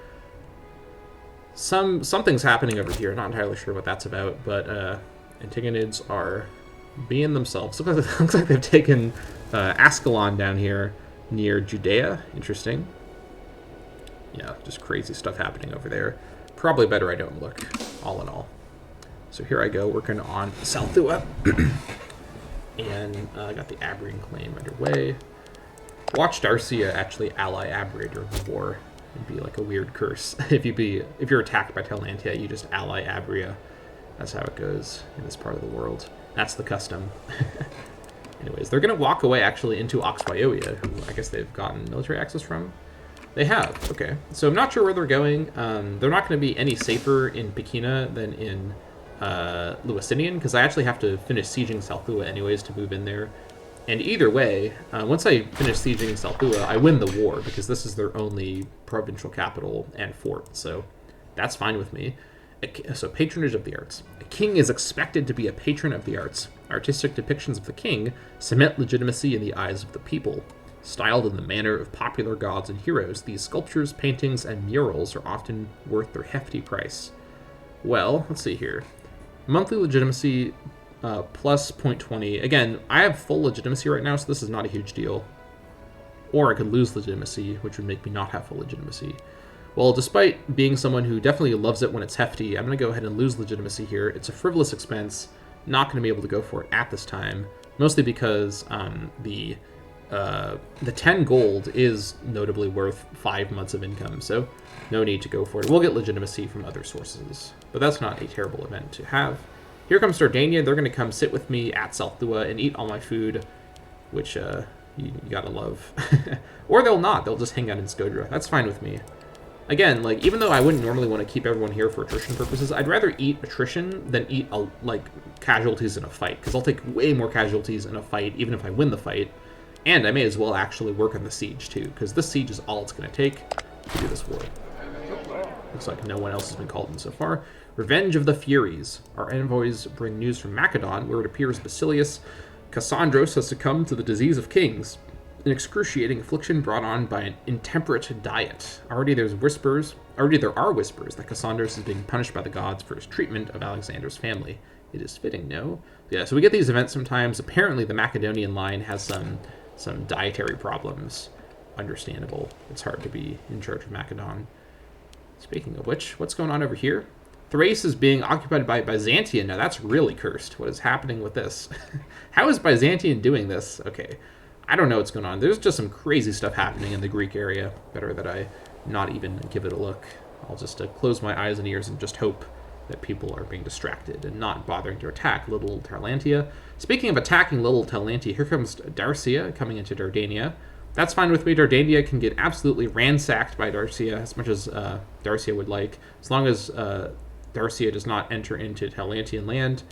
Something's happening over here. Not entirely sure what that's about, but Antigonids are being themselves. Looks like they've taken Ascalon down here near Judea. Interesting. Yeah, just crazy stuff happening over there. Probably better I don't look, all in all. So here I go, working on South Thua. And I got the Abrian claim underway. Watch Darcia actually ally Abria during the war. It'd be like a weird curse. If you're attacked by Taulantia, you just ally Abria. That's how it goes in this part of the world. That's the custom. Anyways, they're going to walk away actually into Oxvioia, who I guess they've gotten military access from. They have, okay. So I'm not sure where they're going. They're not going to be any safer in Pekina than in Luisinian, because I actually have to finish sieging South Thua anyways to move in there. And either way, once I finish sieging South Thua, I win the war, because this is their only provincial capital and fort, so that's fine with me. So patronage of the arts. A king is expected to be a patron of the arts. Artistic depictions of the king cement legitimacy in the eyes of the people. Styled in the manner of popular gods and heroes, these sculptures, paintings, and murals are often worth their hefty price. Well, let's see here. Monthly legitimacy plus 0.20. Again, I have full legitimacy right now, so this is not a huge deal. Or I could lose legitimacy, which would make me not have full legitimacy. Well, despite being someone who definitely loves it when it's hefty, I'm going to go ahead and lose legitimacy here. It's a frivolous expense. Not going to be able to go for it at this time, mostly because the 10 gold is notably worth 5 months of income, so no need to go for it. We'll get legitimacy from other sources, but that's not a terrible event to have. Here comes Dardania. They're going to come sit with me at South Thua and eat all my food, which you gotta love. Or they'll not. They'll just hang out in Skodra. That's fine with me. Again, like, even though I wouldn't normally want to keep everyone here for attrition purposes, I'd rather eat attrition than eat, like, casualties in a fight, because I'll take way more casualties in a fight, even if I win the fight. And I may as well actually work on the siege, too, because this siege is all it's going to take to do this war. Looks like no one else has been called in so far. Revenge of the Furies. Our envoys bring news from Macedon, where it appears Basilius Cassandros has succumbed to the disease of kings. An excruciating affliction brought on by an intemperate diet. Already there are whispers that Cassandros is being punished by the gods for his treatment of Alexander's family. It is fitting, no? Yeah, so we get these events sometimes. Apparently the Macedonian line has some dietary problems. Understandable. It's hard to be in charge of Macedon. Speaking of which, what's going on over here? Thrace is being occupied by Byzantium. Now that's really cursed. What is happening with this? How is Byzantium doing this? Okay. I don't know what's going on. There's just some crazy stuff happening in the Greek area. Better that I not even give it a look. I'll just close my eyes and ears and just hope that people are being distracted and not bothering to attack little Taulantia. Speaking of attacking little Taulantia, here comes Darcia coming into Dardania. That's fine with me. Dardania can get absolutely ransacked by Darcia as much as Darcia would like. As long as Darcia does not enter into Taulantian land,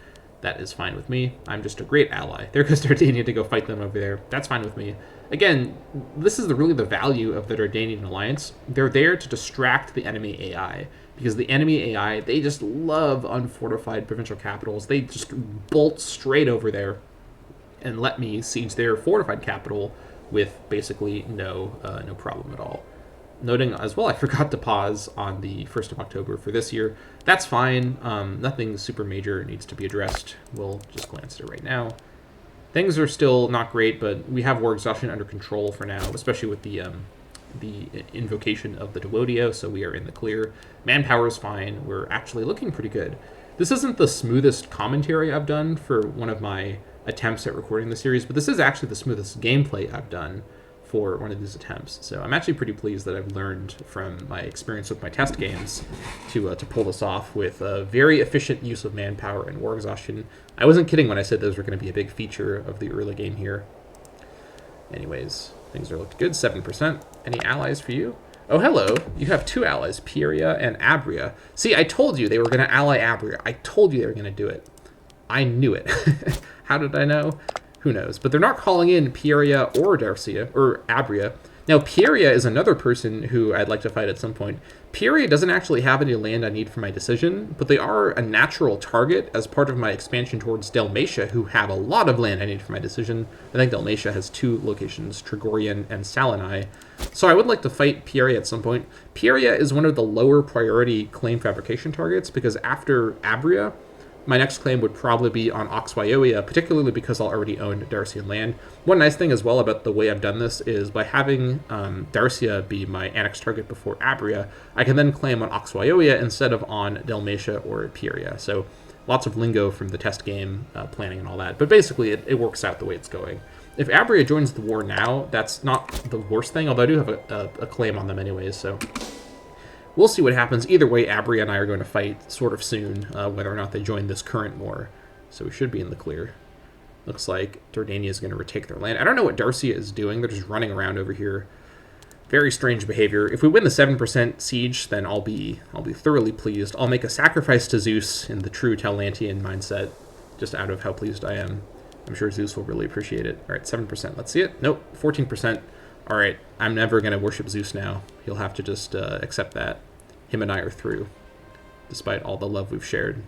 that is fine with me. I'm just a great ally. There goes Dardania to go fight them over there. That's fine with me. Again, this is really the value of the Dardanian alliance. They're there to distract the enemy AI. Because the enemy AI, they just love unfortified provincial capitals. They just bolt straight over there and let me siege their fortified capital with basically no problem at all. Noting as well, I forgot to pause on the 1st of October for this year. That's fine. Nothing super major needs to be addressed. We'll just glance at it right now. Things are still not great, but we have war exhaustion under control for now, especially with the invocation of the Dewodio, so we are in the clear. Manpower is fine. We're actually looking pretty good. This isn't the smoothest commentary I've done for one of my attempts at recording the series, but this is actually the smoothest gameplay I've done for one of these attempts. So I'm actually pretty pleased that I've learned from my experience with my test games to pull this off with a very efficient use of manpower and war exhaustion. I wasn't kidding when I said those were going to be a big feature of the early game here. Anyways, things are looking good. 7%. Any allies for you? Oh, hello. You have 2 allies, Pieria and Abria. See, I told you they were going to ally Abria. I told you they were going to do it. I knew it. How did I know? Who knows? But they're not calling in Pieria or Darcia, or Abria. Now, Pieria is another person who I'd like to fight at some point. Pieria doesn't actually have any land I need for my decision, but they are a natural target as part of my expansion towards Dalmatia, who have a lot of land I need for my decision. I think Dalmatia has 2 locations, Trigorian and Salinae. So I would like to fight Pieria at some point. Pieria is one of the lower priority claim fabrication targets, because after Abria, my next claim would probably be on Oxwyoia, particularly because I'll already own Darcian land. One nice thing as well about the way I've done this is by having Darcia be my annex target before Abria, I can then claim on Oxwyoia instead of on Dalmatia or Pieria. So lots of lingo from the test game planning and all that. But basically, it works out the way it's going. If Abria joins the war now, that's not the worst thing, although I do have a claim on them anyways, so we'll see what happens. Either way, Abria and I are going to fight sort of soon, whether or not they join this current war. So we should be in the clear. Looks like Dardania is going to retake their land. I don't know what Darcia is doing. They're just running around over here. Very strange behavior. If we win the 7% siege, then I'll be thoroughly pleased. I'll make a sacrifice to Zeus in the true Taulantian mindset, just out of how pleased I am. I'm sure Zeus will really appreciate it. All right, 7%. Let's see it. Nope, 14%. All right, I'm never going to worship Zeus now. He'll have to just accept that. Him and I are through. Despite all the love we've shared,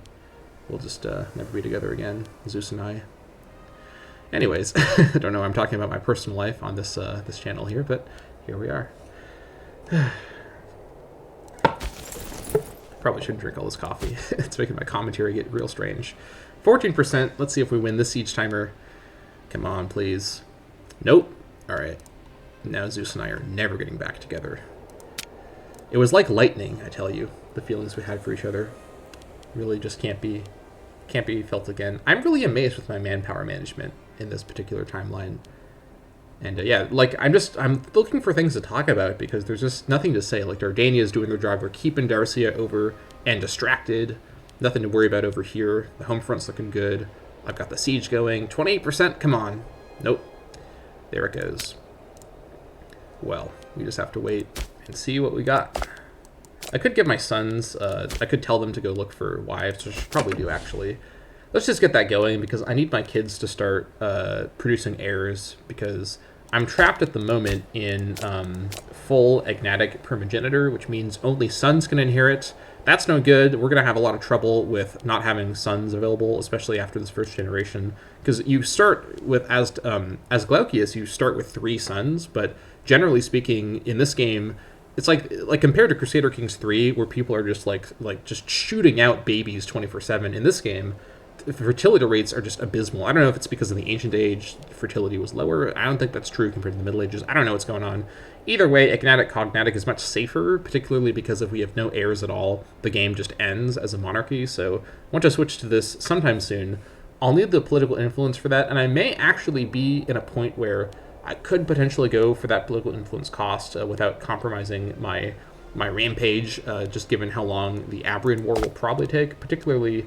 we'll just never be together again, Zeus and I. Anyways, I don't know, I'm talking about my personal life on this this channel here, but here we are. Probably shouldn't drink all this coffee. It's making my commentary get real strange. 14%. Let's see if we win this siege timer. Come on, please. Nope. All right. Now Zeus and I are never getting back together. It was like lightning, I tell you, the feelings we had for each other. Really just can't be felt again. I'm really amazed with my manpower management in this particular timeline. And yeah, like I'm looking for things to talk about because there's just nothing to say. Like Dardania is doing their job. We're keeping Darcia over and distracted. Nothing to worry about over here. The home front's looking good. I've got the siege going. 28%, come on. Nope. There it goes. Well, we just have to wait and see what we got. I could give my sons, I could tell them to go look for wives, which I should probably do actually. Let's just get that going because I need my kids to start producing heirs because I'm trapped at the moment in full agnatic primogenitor, which means only sons can inherit. That's no good. We're going to have a lot of trouble with not having sons available, especially after this first generation. Because you start with, as Glaucius, you start with 3 sons, but generally speaking, in this game, it's like compared to Crusader Kings 3, where people are just just shooting out babies 24/7. In this game, the fertility rates are just abysmal. I don't know if it's because in the ancient age fertility was lower. I don't think that's true compared to the Middle Ages. I don't know what's going on. Either way, agnatic cognatic is much safer, particularly because if we have no heirs at all, the game just ends as a monarchy. So once I switch to this sometime soon, I'll need the political influence for that, and I may actually be in a point where I could potentially go for that political influence cost without compromising my rampage, just given how long the Abrian War will probably take, particularly...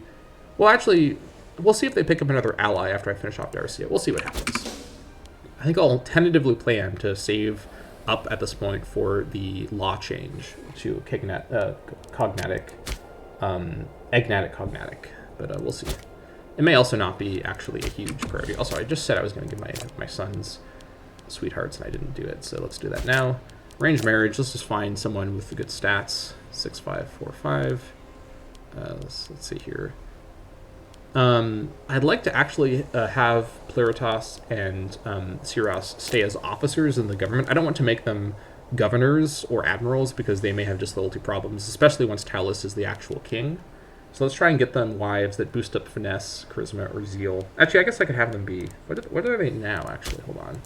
Well, actually, we'll see if they pick up another ally after I finish off Darcia. We'll see what happens. I think I'll tentatively plan to save up at this point for the law change to cognatic, agnatic cognatic, but we'll see. It may also not be actually a huge priority. Also, I just said I was going to give my sons sweethearts, and I didn't do it, so let's do that now. Arranged marriage, let's just find someone with good stats. 6, 5, 4, 5. Let's see here. I'd like to actually have Pleritas and Siras stay as officers in the government. I don't want to make them governors or admirals because they may have disloyalty problems, especially once Taulus is the actual king. So let's try and get them wives that boost up finesse, charisma, or zeal. Actually, I guess I could have them be... What are they now, actually? Hold on.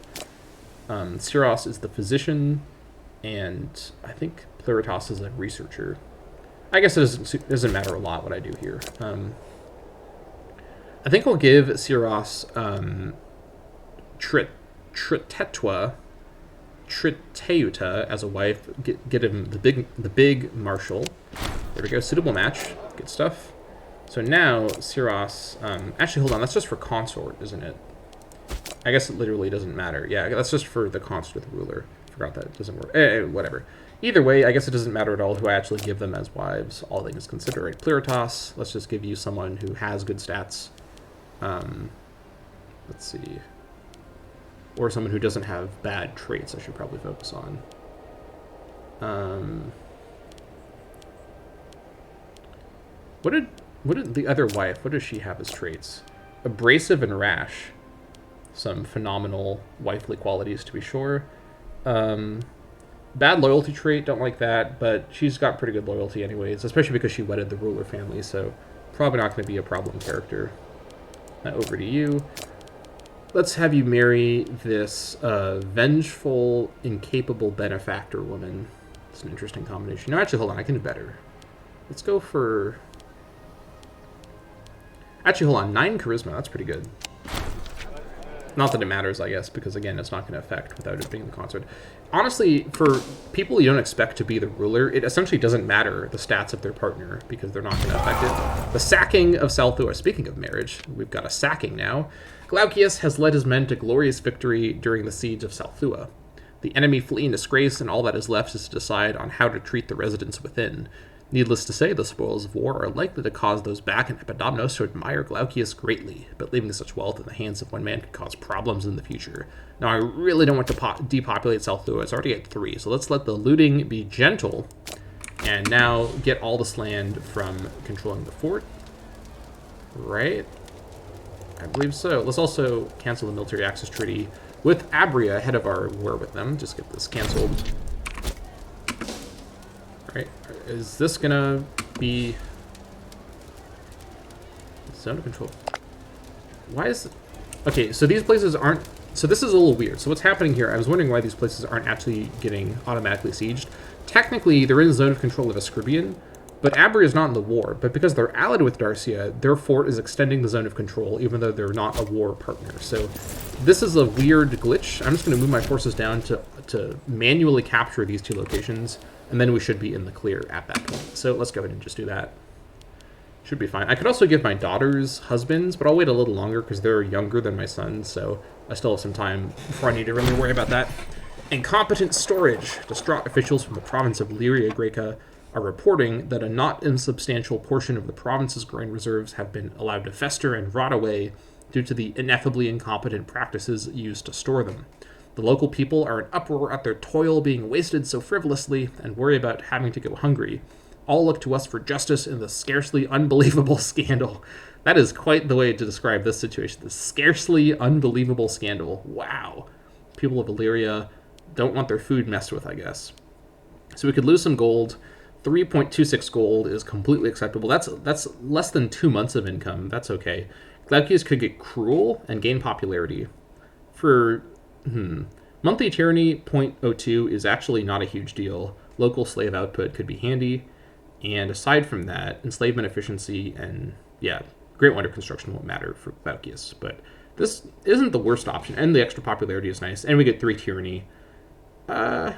Siras is the physician, and I think Pleritas is a researcher. I guess it doesn't matter a lot what I do here. I think I'll give Siras Triteuta as a wife. Get him the big marshal. There we go. Suitable match. Good stuff. So now Siras. Actually, hold on. That's just for consort, isn't it? I guess it literally doesn't matter. Yeah, that's just for the consort with the ruler. Forgot that it doesn't work. Whatever. Either way, I guess it doesn't matter at all who I actually give them as wives. All things considered. Right? Pleritas. Let's just give you someone who has good stats. Let's see. Or someone who doesn't have bad traits, I should probably focus on. What did the other wife, what does she have as traits? Abrasive and rash. Some phenomenal wifely qualities, to be sure. Bad loyalty trait, don't like that, but she's got pretty good loyalty anyways, especially because she wedded the ruler family, so probably not going to be a problem character. Now over to you. Let's have you marry this vengeful, incapable benefactor woman. It's an interesting combination. No, actually, hold on. I can do better. Let's go for... Actually, hold on. 9 charisma. That's pretty good. Not that it matters, I guess, because, again, it's not going to affect without it being the consort. Honestly, for people you don't expect to be the ruler, it essentially doesn't matter the stats of their partner because they're not going to affect it. The sacking of Salthua. Speaking of marriage, we've got a sacking now. Glaucius has led his men to glorious victory during the siege of Salthua. The enemy flee in disgrace, and all that is left is to decide on how to treat the residents within. Needless to say, the spoils of war are likely to cause those back in Epidamnos to admire Glaucius greatly, but leaving such wealth in the hands of one man could cause problems in the future. Now, I really don't want to depopulate Salthua. It's already at 3, so let's let the looting be gentle, and now get all this land from controlling the fort. Right? I believe so. Let's also cancel the military access treaty with Abria ahead of our war with them. Just get this canceled. Right. Is this gonna be zone of control? Why is... Okay, so these places aren't... So this is a little weird. So what's happening here, I was wondering why these places aren't actually getting automatically sieged. Technically, they're in the zone of control of Ascribian, but Abria is not in the war. But because they're allied with Darcia, their fort is extending the zone of control, even though they're not a war partner. So this is a weird glitch. I'm just going to move my forces down to manually capture these 2 locations, and then we should be in the clear at that point. So let's go ahead and just do that. Should be fine. I could also give my daughters husbands, but I'll wait a little longer because they're younger than my sons, so I still have some time before I need to really worry about that. Incompetent storage. Distraught officials from the province of Lyria Graeca are reporting that a not insubstantial portion of the province's grain reserves have been allowed to fester and rot away due to the ineffably incompetent practices used to store them. The local people are in uproar at their toil being wasted so frivolously and worry about having to go hungry. All look to us for justice in the scarcely unbelievable scandal. That is quite the way to describe this situation. The scarcely unbelievable scandal. Wow. People of Illyria don't want their food messed with, I guess. So we could lose some gold. 3.26 gold is completely acceptable. That's less than 2 months of income. That's okay. Glaucius could get cruel and gain popularity. For monthly tyranny, 0.02 is actually not a huge deal. Local slave output could be handy. And aside from that, enslavement efficiency and, yeah, Great Wonder construction won't matter for Glaucius. But this isn't the worst option. And the extra popularity is nice. And we get 3 tyranny. I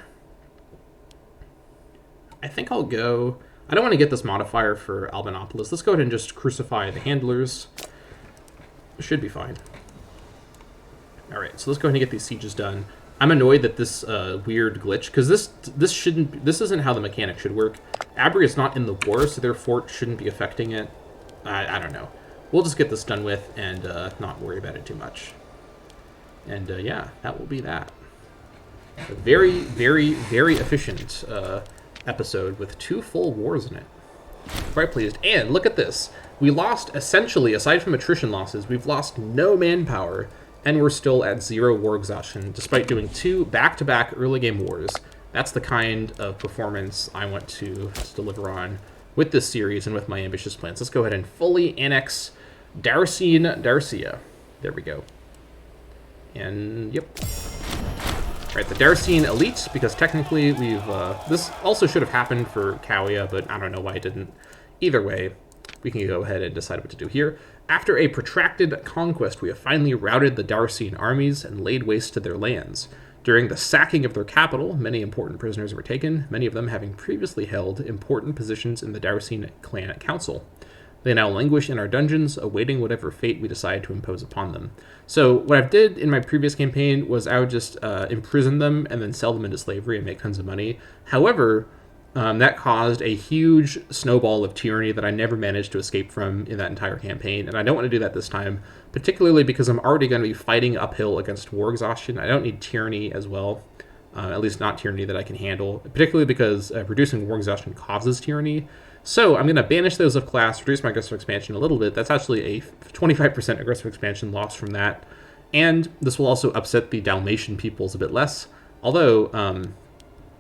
think I'll go... I don't want to get this modifier for Albanopolis. Let's go ahead and just crucify the handlers. Should be fine. Alright, so let's go ahead and get these sieges done. I'm annoyed that this weird glitch, because this isn't how the mechanic should work. Abri is not in the war, so their fort shouldn't be affecting it. I don't know. We'll just get this done with and not worry about it too much. And yeah, that will be that. A very, very, very efficient episode with 2 full wars in it. Quite pleased. And look at this. We lost, essentially, aside from attrition losses, we've lost no manpower, and we're still at 0 war exhaustion, despite doing 2 back-to-back early game wars. That's the kind of performance I want to deliver on with this series and with my ambitious plans. Let's go ahead and fully annex Dacia. There we go. And, yep. Alright, the Dacian elite, because technically we've... this also should have happened for Kawia, but I don't know why it didn't. Either way, we can go ahead and decide what to do here. After a protracted conquest, we have finally routed the Dacian armies and laid waste to their lands. During the sacking of their capital, many important prisoners were taken, many of them having previously held important positions in the Dacian clan council. They now languish in our dungeons, awaiting whatever fate we decide to impose upon them. So what I did in my previous campaign was I would just imprison them and then sell them into slavery and make tons of money. However, that caused a huge snowball of tyranny that I never managed to escape from in that entire campaign, and I don't want to do that this time, particularly because I'm already going to be fighting uphill against war exhaustion. I don't need tyranny as well, at least not tyranny that I can handle, particularly because reducing war exhaustion causes tyranny. So I'm going to banish those of class, reduce my aggressive expansion a little bit. That's actually a 25% aggressive expansion loss from that. And this will also upset the Dalmatian peoples a bit less, although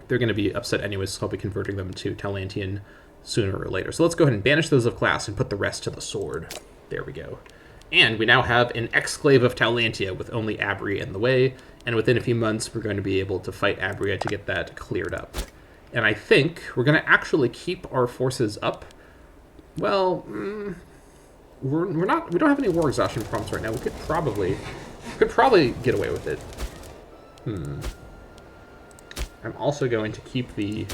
they're going to be upset anyways, so I'll be converting them to Taulantian sooner or later. So let's go ahead and banish those of class and put the rest to the sword. There we go. And we now have an exclave of Taulantia with only Abria in the way, and within a few months we're going to be able to fight Abria to get that cleared up. And I think we're going to actually keep our forces up. Well, we don't have any war exhaustion problems right now. We could probably get away with it. I'm also going to keep the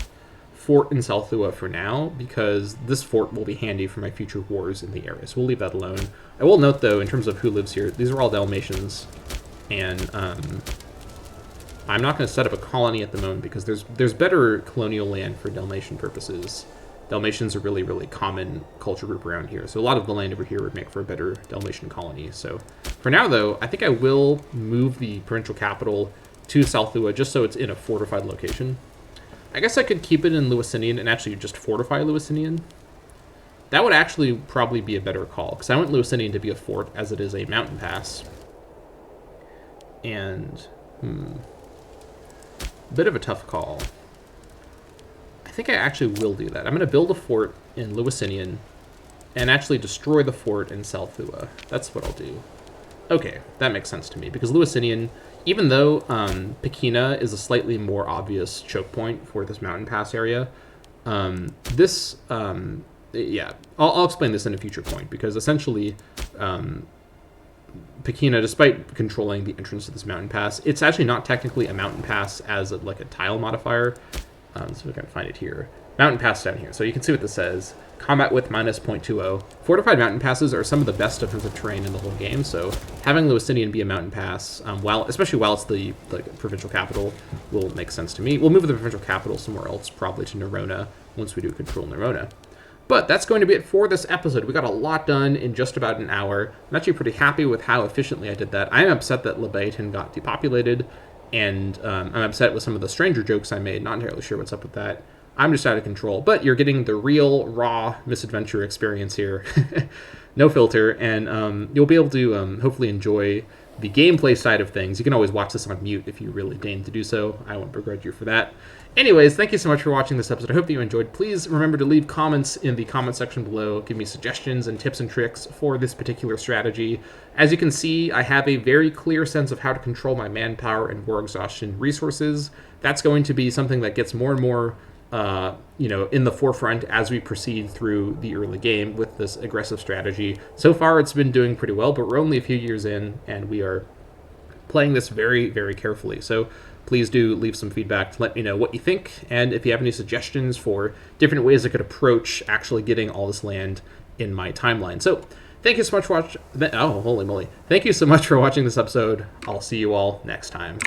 fort in Salthua for now, because this fort will be handy for my future wars in the area. So we'll leave that alone. I will note, though, in terms of who lives here, these are all Dalmatians, and I'm not going to set up a colony at the moment because there's better colonial land for Dalmatian purposes. Dalmatians are really, really common culture group around here, so a lot of the land over here would make for a better Dalmatian colony. So for now, though, I think I will move the provincial capital to Salthua just so it's in a fortified location. I guess I could keep it in Lusinian and actually just fortify Lusinian. That would actually probably be a better call, because I want Lusinian to be a fort as it is a mountain pass. And, bit of a tough call. I think I actually will do that. I'm going to build a fort in Lusinian and actually destroy the fort in Salthua. That's what I'll do. Okay, that makes sense to me, because Lusinian, even though Pekina is a slightly more obvious choke point for this mountain pass area, yeah, I'll explain this in a future point, because essentially Pekina, despite controlling the entrance to this mountain pass, it's actually not technically a mountain pass as like a tile modifier. So we can find it here. Mountain pass down here. So you can see what this says. Combat width minus 0.20. Fortified mountain passes are some of the best defensive terrain in the whole game, so having Lusinian be a mountain pass, especially while it's the provincial capital, will make sense to me. We'll move the provincial capital somewhere else, probably to Nerona, once we do control Nerona. But that's going to be it for this episode. We got a lot done in just about an hour. I'm actually pretty happy with how efficiently I did that. I am upset that Leviathan got depopulated, and I'm upset with some of the stranger jokes I made. Not entirely sure what's up with that. I'm just out of control. But you're getting the real, raw misadventure experience here. No filter, and you'll be able to hopefully enjoy the gameplay side of things. You can always watch this on mute if you really deign to do so. I won't begrudge you for that. Anyways, thank you so much for watching this episode. I hope that you enjoyed. Please remember to leave comments in the comment section below. Give me suggestions and tips and tricks for this particular strategy. As you can see, I have a very clear sense of how to control my manpower and war exhaustion resources. That's going to be something that gets more and more in the forefront as we proceed through the early game with this aggressive strategy. So far, it's been doing pretty well, but we're only a few years in, and we are playing this very, very carefully. So please do leave some feedback to let me know what you think, and if you have any suggestions for different ways I could approach actually getting all this land in my timeline. So thank you so much for watching. Oh, holy moly. Thank you so much for watching this episode. I'll see you all next time.